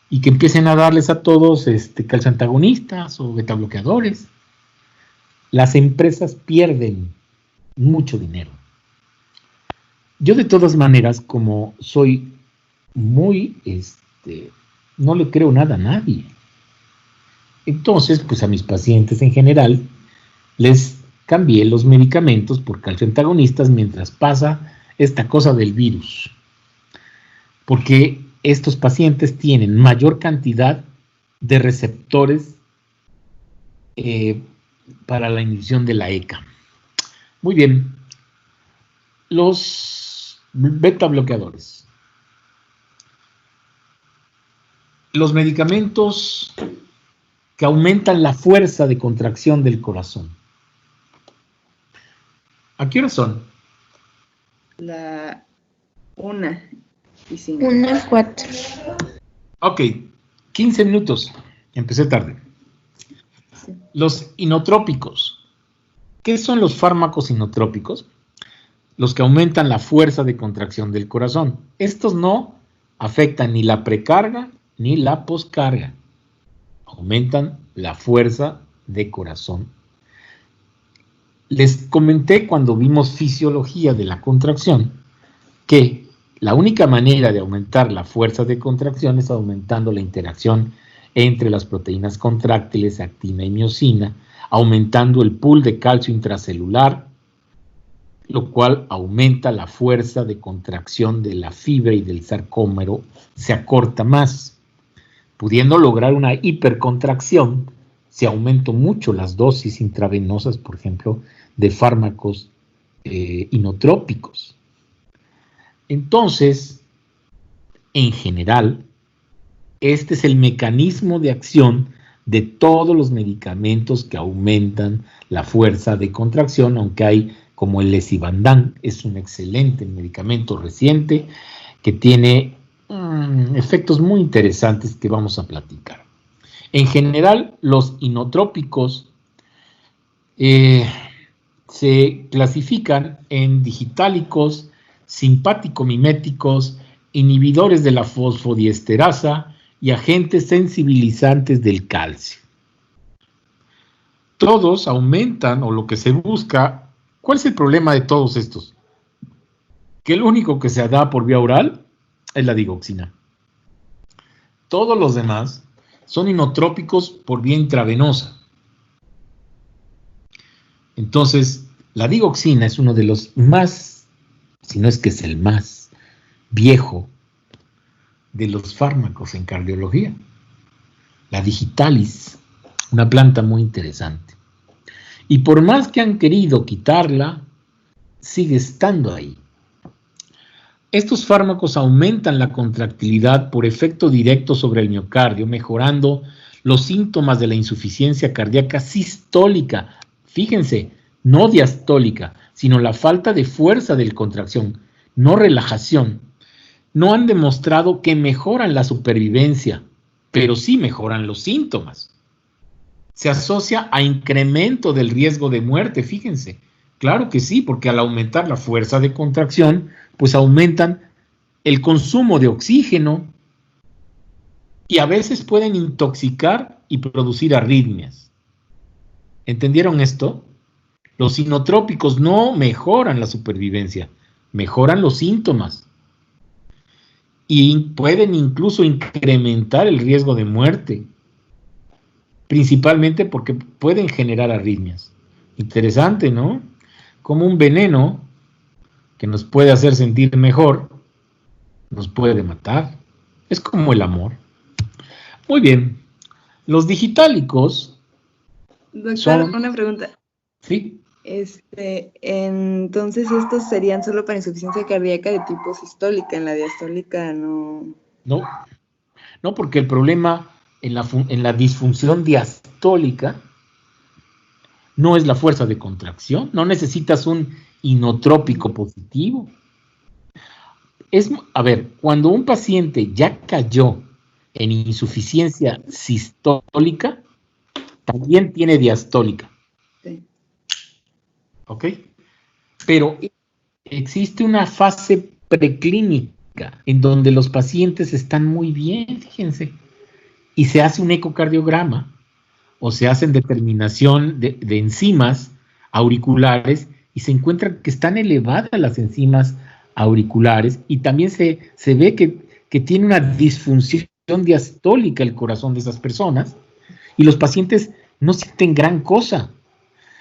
y que empiecen a darles a todos calcioantagonistas o betabloqueadores. Las empresas pierden mucho dinero. Yo de todas maneras, como soy muy, no le creo nada a nadie. Entonces, pues a mis pacientes en general les cambié los medicamentos por calcioantagonistas mientras pasa esta cosa del virus. Porque estos pacientes tienen mayor cantidad de receptores para la inhibición de la ECA. Muy bien. Los beta bloqueadores. Los medicamentos que aumentan la fuerza de contracción del corazón. ¿A qué hora son? La 1:05. 1:04. Ok, 15 minutos. Empecé tarde. Sí. Los inotrópicos. ¿Qué son los fármacos inotrópicos? Los que aumentan la fuerza de contracción del corazón. Estos no afectan ni la precarga ni la poscarga. Aumentan la fuerza de corazón. Les comenté cuando vimos fisiología de la contracción que la única manera de aumentar la fuerza de contracción es aumentando la interacción entre las proteínas contráctiles, actina y miosina, aumentando el pool de calcio intracelular, lo cual aumenta la fuerza de contracción de la fibra y del sarcómero, se acorta más. Pudiendo lograr una hipercontracción, si aumento mucho las dosis intravenosas, por ejemplo, de fármacos inotrópicos. Entonces, en general, este es el mecanismo de acción de todos los medicamentos que aumentan la fuerza de contracción, aunque hay como el Lesibandan, es un excelente medicamento reciente que tiene efectos muy interesantes que vamos a platicar. En general, los inotrópicos se clasifican en digitálicos, simpático-miméticos, inhibidores de la fosfodiesterasa y agentes sensibilizantes del calcio. Todos aumentan, o lo que se busca, ¿cuál es el problema de todos estos? Que el único que se da por vía oral es la digoxina. Todos los demás son inotrópicos por vía intravenosa. Entonces, la digoxina es uno de los más, si no es que es el más viejo de los fármacos en cardiología. La digitalis, una planta muy interesante. Y por más que han querido quitarla, sigue estando ahí. Estos fármacos aumentan la contractilidad por efecto directo sobre el miocardio, mejorando los síntomas de la insuficiencia cardíaca sistólica. Fíjense, no diastólica, sino la falta de fuerza de contracción, no relajación. No han demostrado que mejoran la supervivencia, pero sí mejoran los síntomas. Se asocia a incremento del riesgo de muerte, fíjense. Claro que sí, porque al aumentar la fuerza de contracción, pues aumentan el consumo de oxígeno y a veces pueden intoxicar y producir arritmias. ¿Entendieron esto? Los inotrópicos no mejoran la supervivencia, mejoran los síntomas y pueden incluso incrementar el riesgo de muerte, principalmente porque pueden generar arritmias. Interesante, ¿no? Como un veneno que nos puede hacer sentir mejor, nos puede matar. Es como el amor. Muy bien. Los digitálicos Doctor, son... una pregunta. Sí. Entonces estos serían solo para insuficiencia cardíaca de tipo sistólica, en la diastólica no. No, porque el problema en la disfunción diastólica no es la fuerza de contracción, no necesitas un inotrópico positivo. A ver, cuando un paciente ya cayó en insuficiencia sistólica, también tiene diastólica. Sí. ¿Ok? Pero existe una fase preclínica en donde los pacientes están muy bien, fíjense, y se hace un ecocardiograma o se hacen determinación de enzimas auriculares y se encuentra que están elevadas las enzimas auriculares y también se ve que tiene una disfunción diastólica el corazón de esas personas y los pacientes no sienten gran cosa,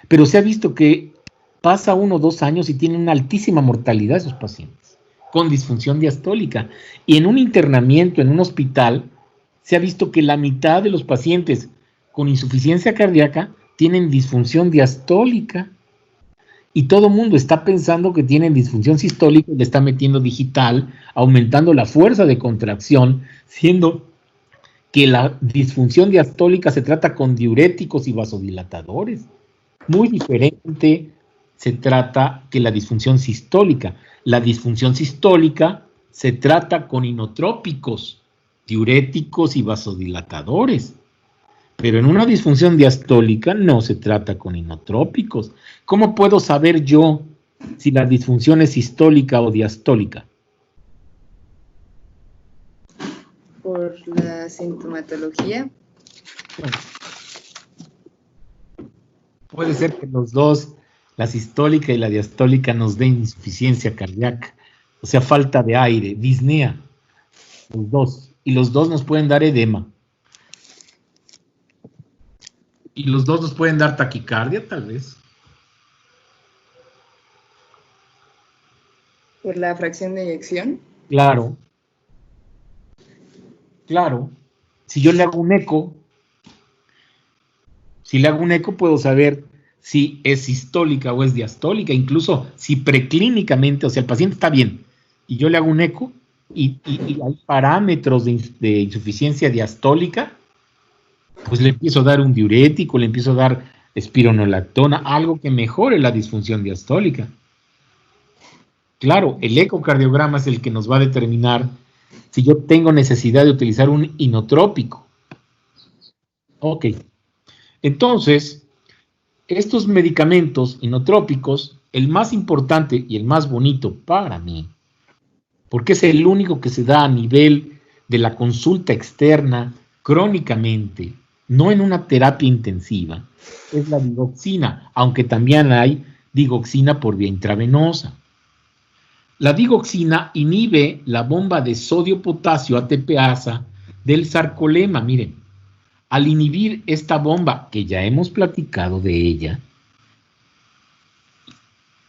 pero se ha visto que pasa 1 o 2 años y tienen una altísima mortalidad esos pacientes con disfunción diastólica. Y en un internamiento en un hospital se ha visto que la mitad de los pacientes con insuficiencia cardíaca tienen disfunción diastólica. Y todo el mundo está pensando que tienen disfunción sistólica y le está metiendo digital, aumentando la fuerza de contracción, siendo que la disfunción diastólica se trata con diuréticos y vasodilatadores. Muy diferente se trata que la disfunción sistólica. La disfunción sistólica se trata con inotrópicos, diuréticos y vasodilatadores. Pero en una disfunción diastólica no se trata con inotrópicos. ¿Cómo puedo saber yo si la disfunción es sistólica o diastólica? Por la sintomatología. Puede ser que los dos, la sistólica y la diastólica, nos den insuficiencia cardíaca, o sea, falta de aire, disnea, los dos. Y los dos nos pueden dar edema. Y los dos nos pueden dar taquicardia, tal vez. Por la fracción de eyección. Claro. Claro. Si yo le hago un eco, puedo saber si es sistólica o es diastólica, incluso si preclínicamente, o sea, el paciente está bien, y yo le hago un eco, y hay parámetros de insuficiencia diastólica, pues le empiezo a dar un diurético, le empiezo a dar espironolactona, algo que mejore la disfunción diastólica. Claro, el ecocardiograma es el que nos va a determinar si yo tengo necesidad de utilizar un inotrópico. Ok. Entonces, estos medicamentos inotrópicos, el más importante y el más bonito para mí, porque es el único que se da a nivel de la consulta externa crónicamente, no en una terapia intensiva, es la digoxina, aunque también hay digoxina por vía intravenosa. La digoxina inhibe la bomba de sodio-potasio ATPasa del sarcolema. Miren, al inhibir esta bomba, que ya hemos platicado de ella,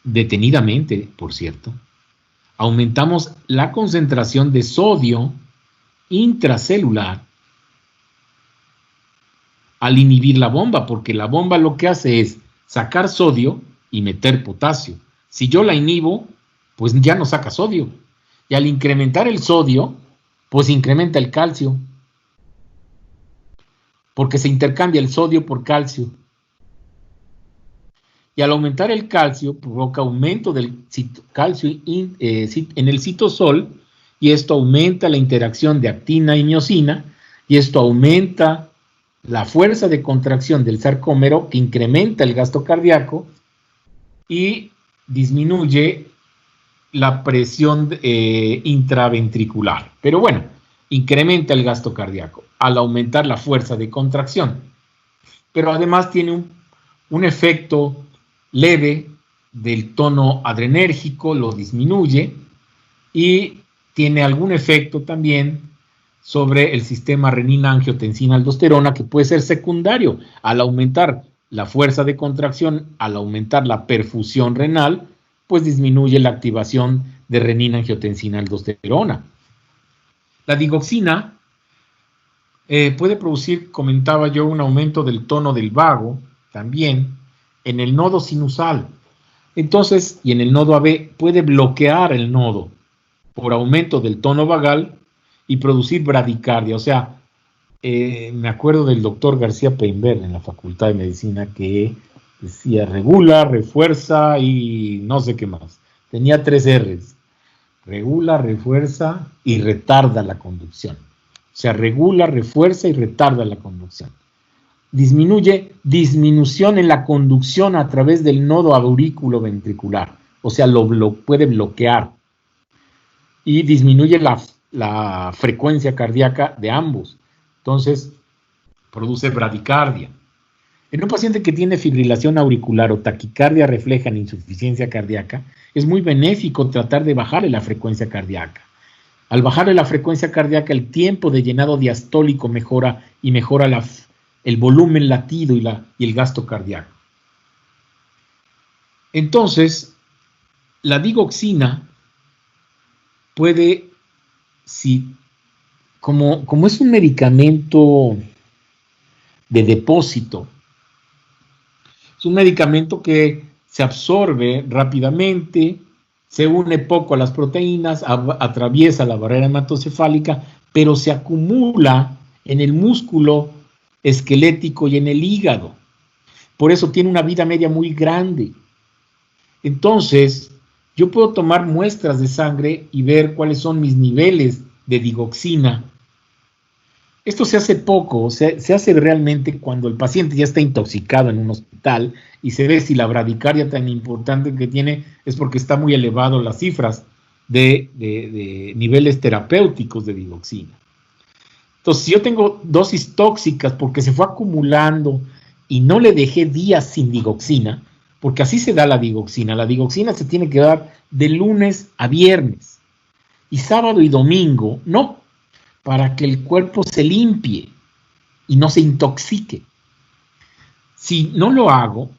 detenidamente, por cierto, aumentamos la concentración de sodio intracelular al inhibir la bomba, porque la bomba lo que hace es sacar sodio y meter potasio. Si yo la inhibo, pues ya no saca sodio. Y al incrementar el sodio, pues incrementa el calcio. Porque se intercambia el sodio por calcio. Y al aumentar el calcio, provoca aumento del calcio en el citosol, y esto aumenta la interacción de actina y miosina, y esto aumenta la fuerza de contracción del sarcómero, que incrementa el gasto cardíaco y disminuye la presión intraventricular. Pero bueno, incrementa el gasto cardíaco al aumentar la fuerza de contracción. Pero además tiene un efecto leve del tono adrenérgico, lo disminuye, y tiene algún efecto también sobre el sistema renina-angiotensina-aldosterona, que puede ser secundario. Al aumentar la fuerza de contracción, al aumentar la perfusión renal, pues disminuye la activación de renina-angiotensina-aldosterona. La digoxina puede producir, comentaba yo, un aumento del tono del vago, también, en el nodo sinusal. Entonces, y en el nodo AB, puede bloquear el nodo por aumento del tono vagal y producir bradicardia. O sea, me acuerdo del doctor García Peinberg en la Facultad de Medicina, que Decía regula, refuerza y no sé qué más. Tenía 3 R's. Regula, refuerza y retarda la conducción. O sea, regula, refuerza y retarda la conducción. Disminución en la conducción a través del nodo aurículo-ventricular. O sea, lo puede bloquear. Y disminuye la frecuencia cardíaca de ambos. Entonces, produce bradicardia. En un paciente que tiene fibrilación auricular o taquicardia refleja en insuficiencia cardíaca, es muy benéfico tratar de bajarle la frecuencia cardíaca. Al bajarle la frecuencia cardíaca, el tiempo de llenado diastólico mejora y mejora el volumen latido y el gasto cardíaco. Entonces, la digoxina puede, como es un medicamento de depósito, es un medicamento que se absorbe rápidamente, se une poco a las proteínas, atraviesa la barrera hematocefálica, pero se acumula en el músculo esquelético y en el hígado. Por eso tiene una vida media muy grande. Entonces, yo puedo tomar muestras de sangre y ver cuáles son mis niveles de digoxina. Esto se hace poco, se hace realmente cuando el paciente ya está intoxicado en un hospital y se ve si la bradicardia tan importante que tiene es porque está muy elevado las cifras de niveles terapéuticos de digoxina. Entonces, si yo tengo dosis tóxicas porque se fue acumulando y no le dejé días sin digoxina, porque así se da la digoxina se tiene que dar de lunes a viernes y sábado y domingo, no, para que el cuerpo se limpie y no se intoxique. Si no lo hago,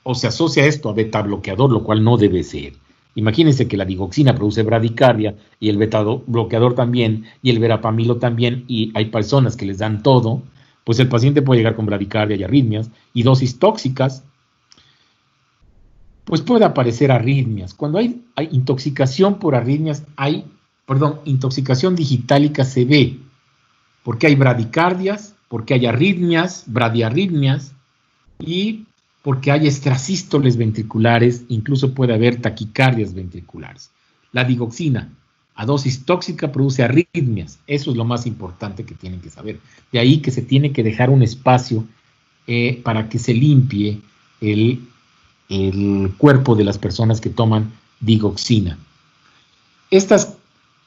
o se asocia esto a beta bloqueador, lo cual no debe ser. Imagínense que la digoxina produce bradicardia y el beta bloqueador también y el verapamilo también, y hay personas que les dan todo, pues el paciente puede llegar con bradicardia y arritmias, y dosis tóxicas, pues puede aparecer arritmias. Cuando hay intoxicación por arritmias, intoxicación digitálica se ve, porque hay bradicardias, porque hay arritmias, bradiarritmias, y porque hay extrasístoles ventriculares, incluso puede haber taquicardias ventriculares. La digoxina a dosis tóxica produce arritmias, eso es lo más importante que tienen que saber. De ahí que se tiene que dejar un espacio para que se limpie el cuerpo de las personas que toman digoxina. Estas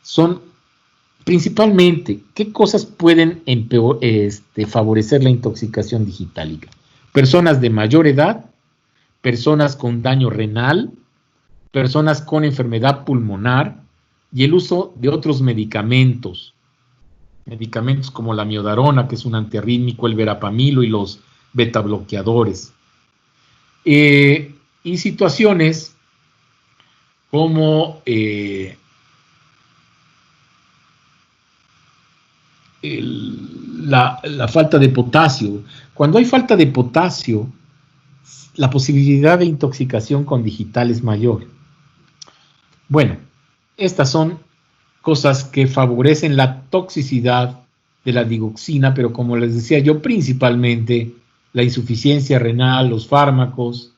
son principalmente, ¿qué cosas pueden favorecer la intoxicación digitálica? Personas de mayor edad, personas con daño renal, personas con enfermedad pulmonar y el uso de otros medicamentos como la miodarona, que es un antiarrítmico, el verapamilo y los betabloqueadores. Y situaciones como la falta de potasio. Cuando hay falta de potasio, la posibilidad de intoxicación con digital es mayor. Bueno, estas son cosas que favorecen la toxicidad de la digoxina, pero como les decía yo, principalmente la insuficiencia renal, los fármacos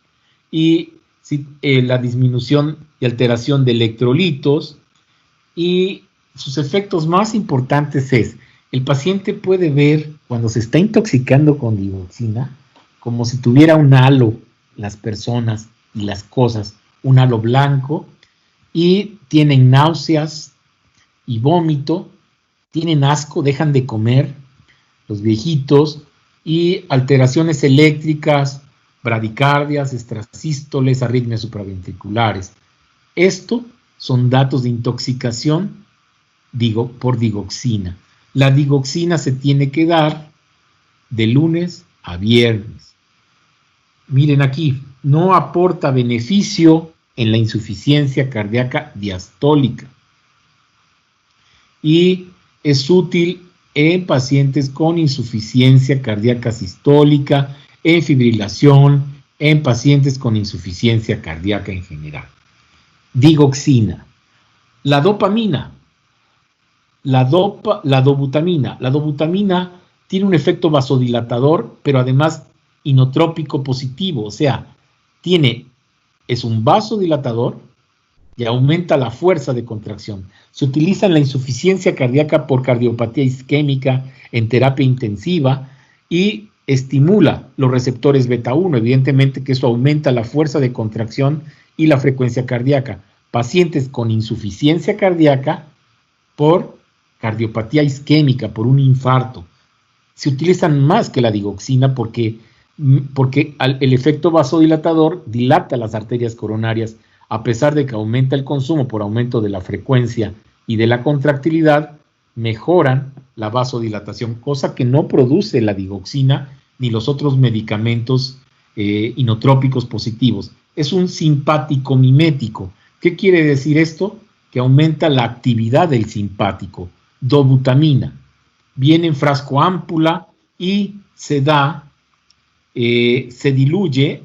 y la disminución y alteración de electrolitos, y sus efectos más importantes es, el paciente puede ver cuando se está intoxicando con digoxina como si tuviera un halo, las personas y las cosas, un halo blanco, y tienen náuseas y vómito, tienen asco, dejan de comer, los viejitos, y alteraciones eléctricas, bradicardias, extrasístoles, arritmias supraventriculares. Esto son datos de intoxicación por digoxina. La digoxina se tiene que dar de lunes a viernes. Miren aquí, no aporta beneficio en la insuficiencia cardíaca diastólica y es útil en pacientes con insuficiencia cardíaca sistólica, en fibrilación, en pacientes con insuficiencia cardíaca en general. Digoxina. La dopamina. La dobutamina. La dobutamina tiene un efecto vasodilatador, pero además inotrópico positivo, o sea, es un vasodilatador y aumenta la fuerza de contracción. Se utiliza en la insuficiencia cardíaca por cardiopatía isquémica en terapia intensiva y estimula los receptores beta 1, evidentemente que eso aumenta la fuerza de contracción y la frecuencia cardíaca. Pacientes con insuficiencia cardíaca por cardiopatía isquémica, por un infarto, se utilizan más que la digoxina porque el efecto vasodilatador dilata las arterias coronarias, a pesar de que aumenta el consumo por aumento de la frecuencia y de la contractilidad, mejoran la vasodilatación, cosa que no produce la digoxina ni los otros medicamentos inotrópicos positivos. Es un simpático mimético. ¿Qué quiere decir esto? Que aumenta la actividad del simpático. Dobutamina. Viene en frasco ámpula y se diluye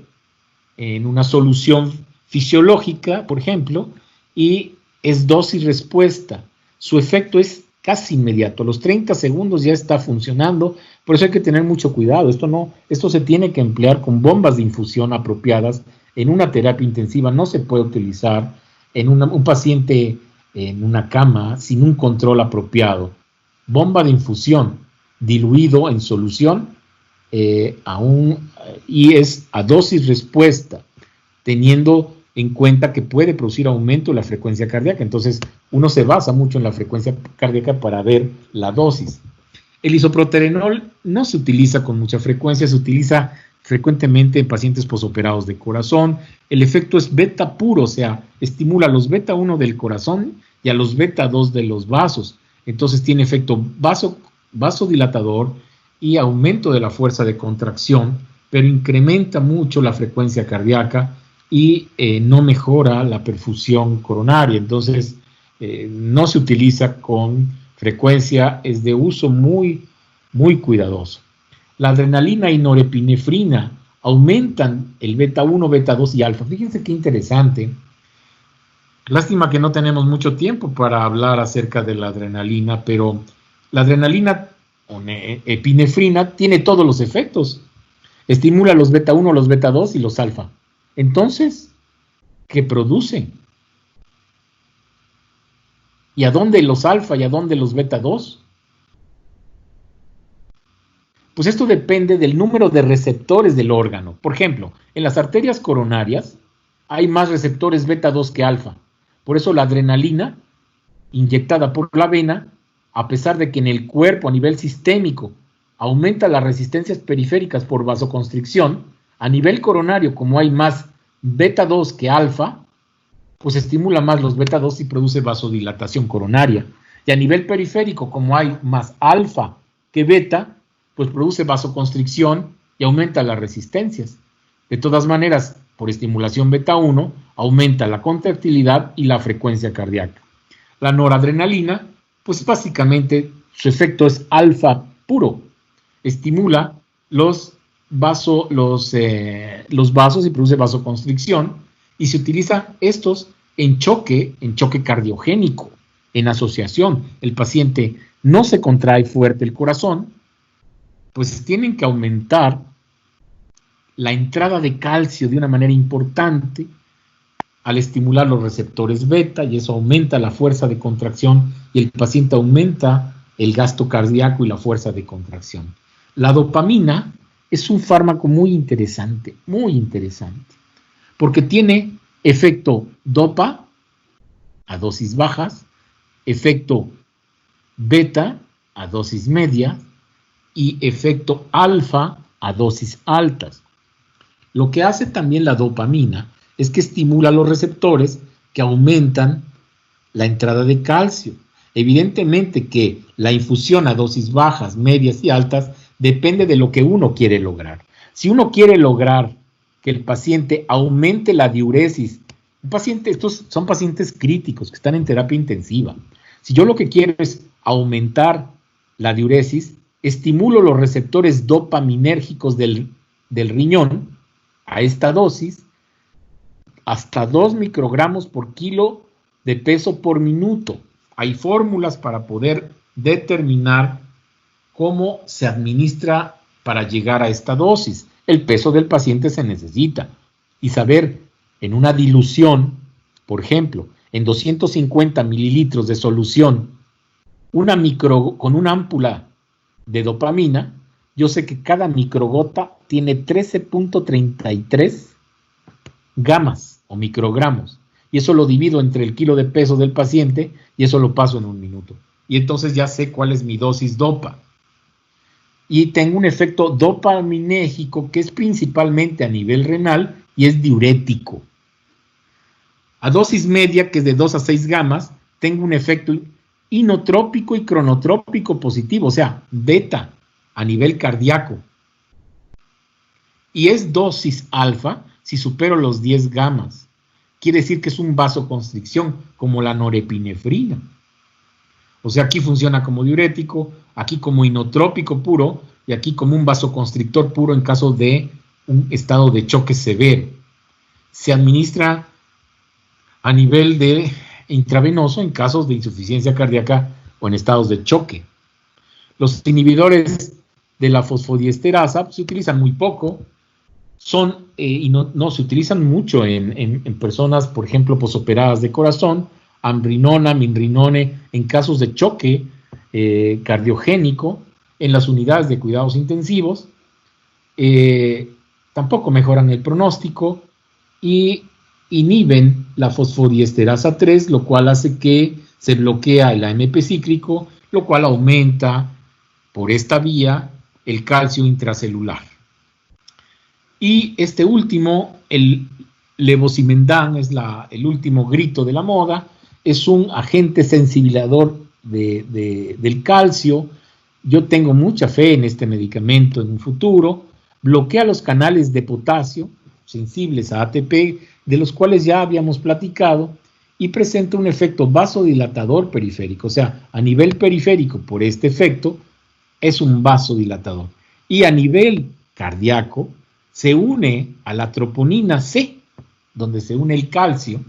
en una solución fisiológica, por ejemplo, y es dosis-respuesta. Su efecto es casi inmediato. A los 30 segundos ya está funcionando, por eso hay que tener mucho cuidado. Esto se tiene que emplear con bombas de infusión apropiadas en una terapia intensiva. No se puede utilizar en un paciente en una cama sin un control apropiado. Bomba de infusión diluido en solución y es a dosis respuesta, teniendo en cuenta que puede producir aumento de la frecuencia cardíaca. Entonces, uno se basa mucho en la frecuencia cardíaca para ver la dosis. El isoproterenol no se utiliza con mucha frecuencia, se utiliza frecuentemente en pacientes posoperados de corazón. El efecto es beta puro, o sea, estimula a los beta 1 del corazón y a los beta 2 de los vasos. Entonces tiene efecto vasodilatador y aumento de la fuerza de contracción, pero incrementa mucho la frecuencia cardíaca y no mejora la perfusión coronaria. Entonces no se utiliza con frecuencia, es de uso muy, muy cuidadoso. La adrenalina y norepinefrina aumentan el beta 1, beta 2 y alfa. Fíjense qué interesante. Lástima que no tenemos mucho tiempo para hablar acerca de la adrenalina, pero la adrenalina o epinefrina tiene todos los efectos. Estimula los beta 1, los beta 2 y los alfa. Entonces, ¿qué produce? ¿Y a dónde los alfa y a dónde los beta 2? Pues esto depende del número de receptores del órgano. Por ejemplo, en las arterias coronarias hay más receptores beta 2 que alfa. Por eso la adrenalina inyectada por la vena, a pesar de que en el cuerpo a nivel sistémico aumenta las resistencias periféricas por vasoconstricción, a nivel coronario, como hay más beta 2 que alfa, pues estimula más los beta 2 y produce vasodilatación coronaria. Y a nivel periférico, como hay más alfa que beta, pues produce vasoconstricción y aumenta las resistencias. De todas maneras, por estimulación beta 1, aumenta la contractilidad y la frecuencia cardíaca. La noradrenalina, pues básicamente su efecto es alfa puro. Estimula los vasos y produce vasoconstricción, y se utiliza estos en choque cardiogénico, en asociación. El paciente no se contrae fuerte el corazón, pues tienen que aumentar la entrada de calcio de una manera importante al estimular los receptores beta, y eso aumenta la fuerza de contracción y el paciente aumenta el gasto cardíaco y la fuerza de contracción. La dopamina es un fármaco muy interesante, porque tiene efecto dopa a dosis bajas, efecto beta a dosis media y efecto alfa a dosis altas. Lo que hace también la dopamina es que estimula los receptores que aumentan la entrada de calcio. Evidentemente que la infusión a dosis bajas, medias y altas depende de lo que uno quiere lograr. Si uno quiere lograr que el paciente aumente la diuresis, estos son pacientes críticos que están en terapia intensiva. Si yo lo que quiero es aumentar la diuresis, estimulo los receptores dopaminérgicos del riñón a esta dosis, hasta 2 microgramos por kilo de peso por minuto. Hay fórmulas para poder determinar cómo se administra para llegar a esta dosis. el peso del paciente se necesita. Y saber en una dilución, por ejemplo, en 250 mililitros de solución, con una ámpula de dopamina, yo sé que cada microgota tiene 13.33 gamas o microgramos. Y eso lo divido entre el kilo de peso del paciente y eso lo paso en un minuto. Y entonces ya sé cuál es mi dosis dopa. Y tengo un efecto dopaminérgico que es principalmente a nivel renal y es diurético. A dosis media, que es de 2 a 6 gamas, tengo un efecto inotrópico y cronotrópico positivo, o sea, beta a nivel cardíaco. Y es dosis alfa si supero los 10 gamas. Quiere decir que es un vasoconstricción, como la norepinefrina. O sea, aquí funciona como diurético, aquí como inotrópico puro y aquí como un vasoconstrictor puro en caso de un estado de choque severo. Se administra a nivel de intravenoso en casos de insuficiencia cardíaca o en estados de choque. Los inhibidores de la fosfodiesterasa se utilizan muy poco, y no se utilizan mucho en personas, por ejemplo, posoperadas de corazón, amrinona, minrinone, en casos de choque cardiogénico, en las unidades de cuidados intensivos, tampoco mejoran el pronóstico y inhiben la fosfodiesterasa 3, lo cual hace que se bloquea el AMP cíclico, lo cual aumenta por esta vía el calcio intracelular. Y este último, el levosimendan, es el último grito de la moda, es un agente sensibilizador del calcio. Yo tengo mucha fe en este medicamento en un futuro. Bloquea los canales de potasio sensibles a ATP, de los cuales ya habíamos platicado, y presenta un efecto vasodilatador periférico. O sea, a nivel periférico, por este efecto, es un vasodilatador. Y a nivel cardíaco, se une a la troponina C, donde se une el calcio,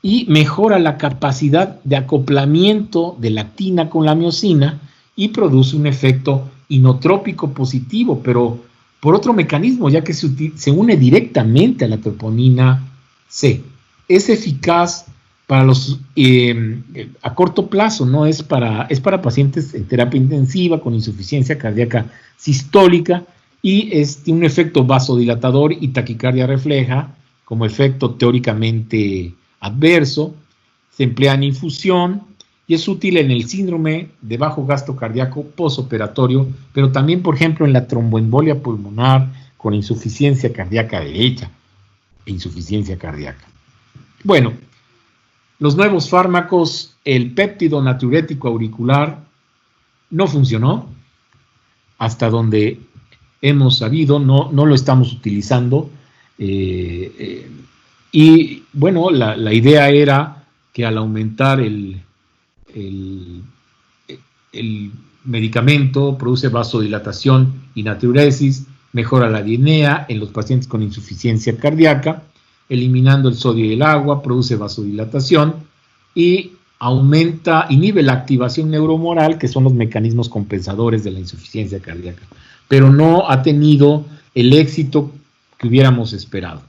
y mejora la capacidad de acoplamiento de la actina con la miosina y produce un efecto inotrópico positivo, pero por otro mecanismo, ya que se une directamente a la troponina C. Es eficaz para a corto plazo, ¿no? Es para pacientes en terapia intensiva con insuficiencia cardíaca sistólica y tiene un efecto vasodilatador y taquicardia refleja como efecto teóricamente adverso. Se emplea en infusión y es útil en el síndrome de bajo gasto cardíaco postoperatorio, pero también, por ejemplo, en la tromboembolia pulmonar con insuficiencia cardíaca derecha e insuficiencia cardíaca. Bueno, los nuevos fármacos, el péptido natriurético auricular no funcionó, hasta donde hemos sabido, no lo estamos utilizando, y bueno, la idea era que al aumentar el medicamento produce vasodilatación y natriuresis, mejora la disnea en los pacientes con insuficiencia cardíaca, eliminando el sodio y el agua, produce vasodilatación y inhibe la activación neuromoral, que son los mecanismos compensadores de la insuficiencia cardíaca, pero no ha tenido el éxito que hubiéramos esperado.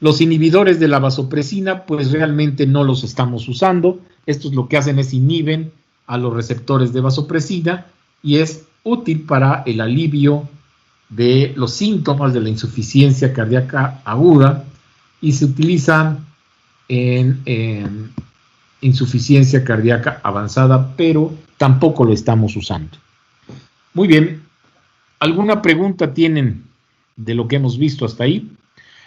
Los inhibidores de la vasopresina, pues realmente no los estamos usando. Estos lo que hacen es inhiben a los receptores de vasopresina y es útil para el alivio de los síntomas de la insuficiencia cardíaca aguda y se utilizan en insuficiencia cardíaca avanzada, pero tampoco lo estamos usando. Muy bien, ¿alguna pregunta tienen de lo que hemos visto hasta ahí?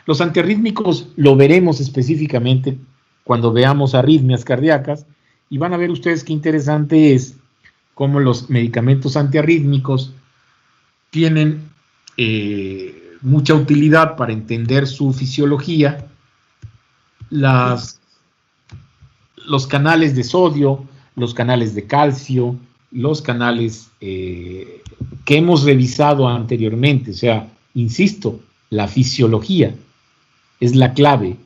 Los antiarrítmicos lo veremos específicamente cuando veamos arritmias cardíacas y van a ver ustedes qué interesante es cómo los medicamentos antiarrítmicos tienen mucha utilidad para entender su fisiología. Los canales de sodio, los canales de calcio, los canales que hemos revisado anteriormente, o sea, insisto, la fisiología es la clave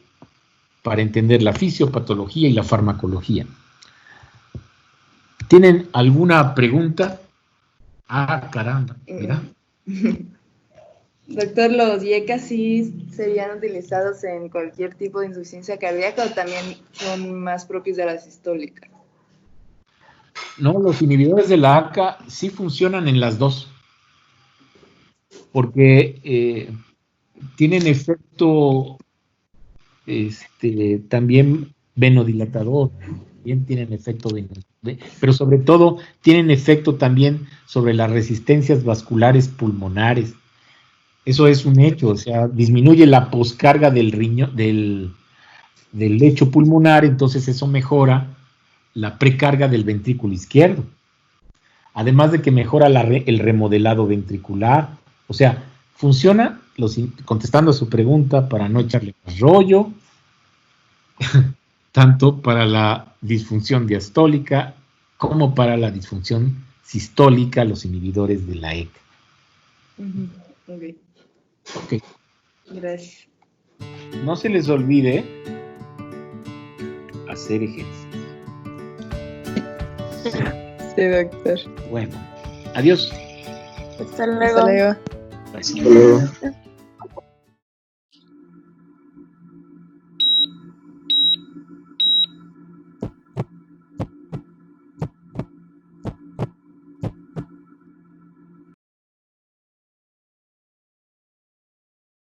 para entender la fisiopatología y la farmacología. ¿Tienen alguna pregunta? Ah, caramba, mira. Doctor, ¿los IECA sí serían utilizados en cualquier tipo de insuficiencia cardíaca o también son más propios de la sistólica? No, los inhibidores de la ACA sí funcionan en las dos, porque tienen efecto también venodilatador, también tienen efecto pero sobre todo tienen efecto también sobre las resistencias vasculares pulmonares. Eso es un hecho, o sea, disminuye la poscarga del riñón, del lecho pulmonar, entonces eso mejora la precarga del ventrículo izquierdo. Además de que mejora el remodelado ventricular, o sea, funciona, contestando a su pregunta para no echarle más rollo, tanto para la disfunción diastólica como para la disfunción sistólica, los inhibidores de la ECA. Ok. Ok. Gracias. No se les olvide hacer ejercicio. Sí, doctor. Bueno, adiós. Hasta luego. Hasta luego. Hasta luego.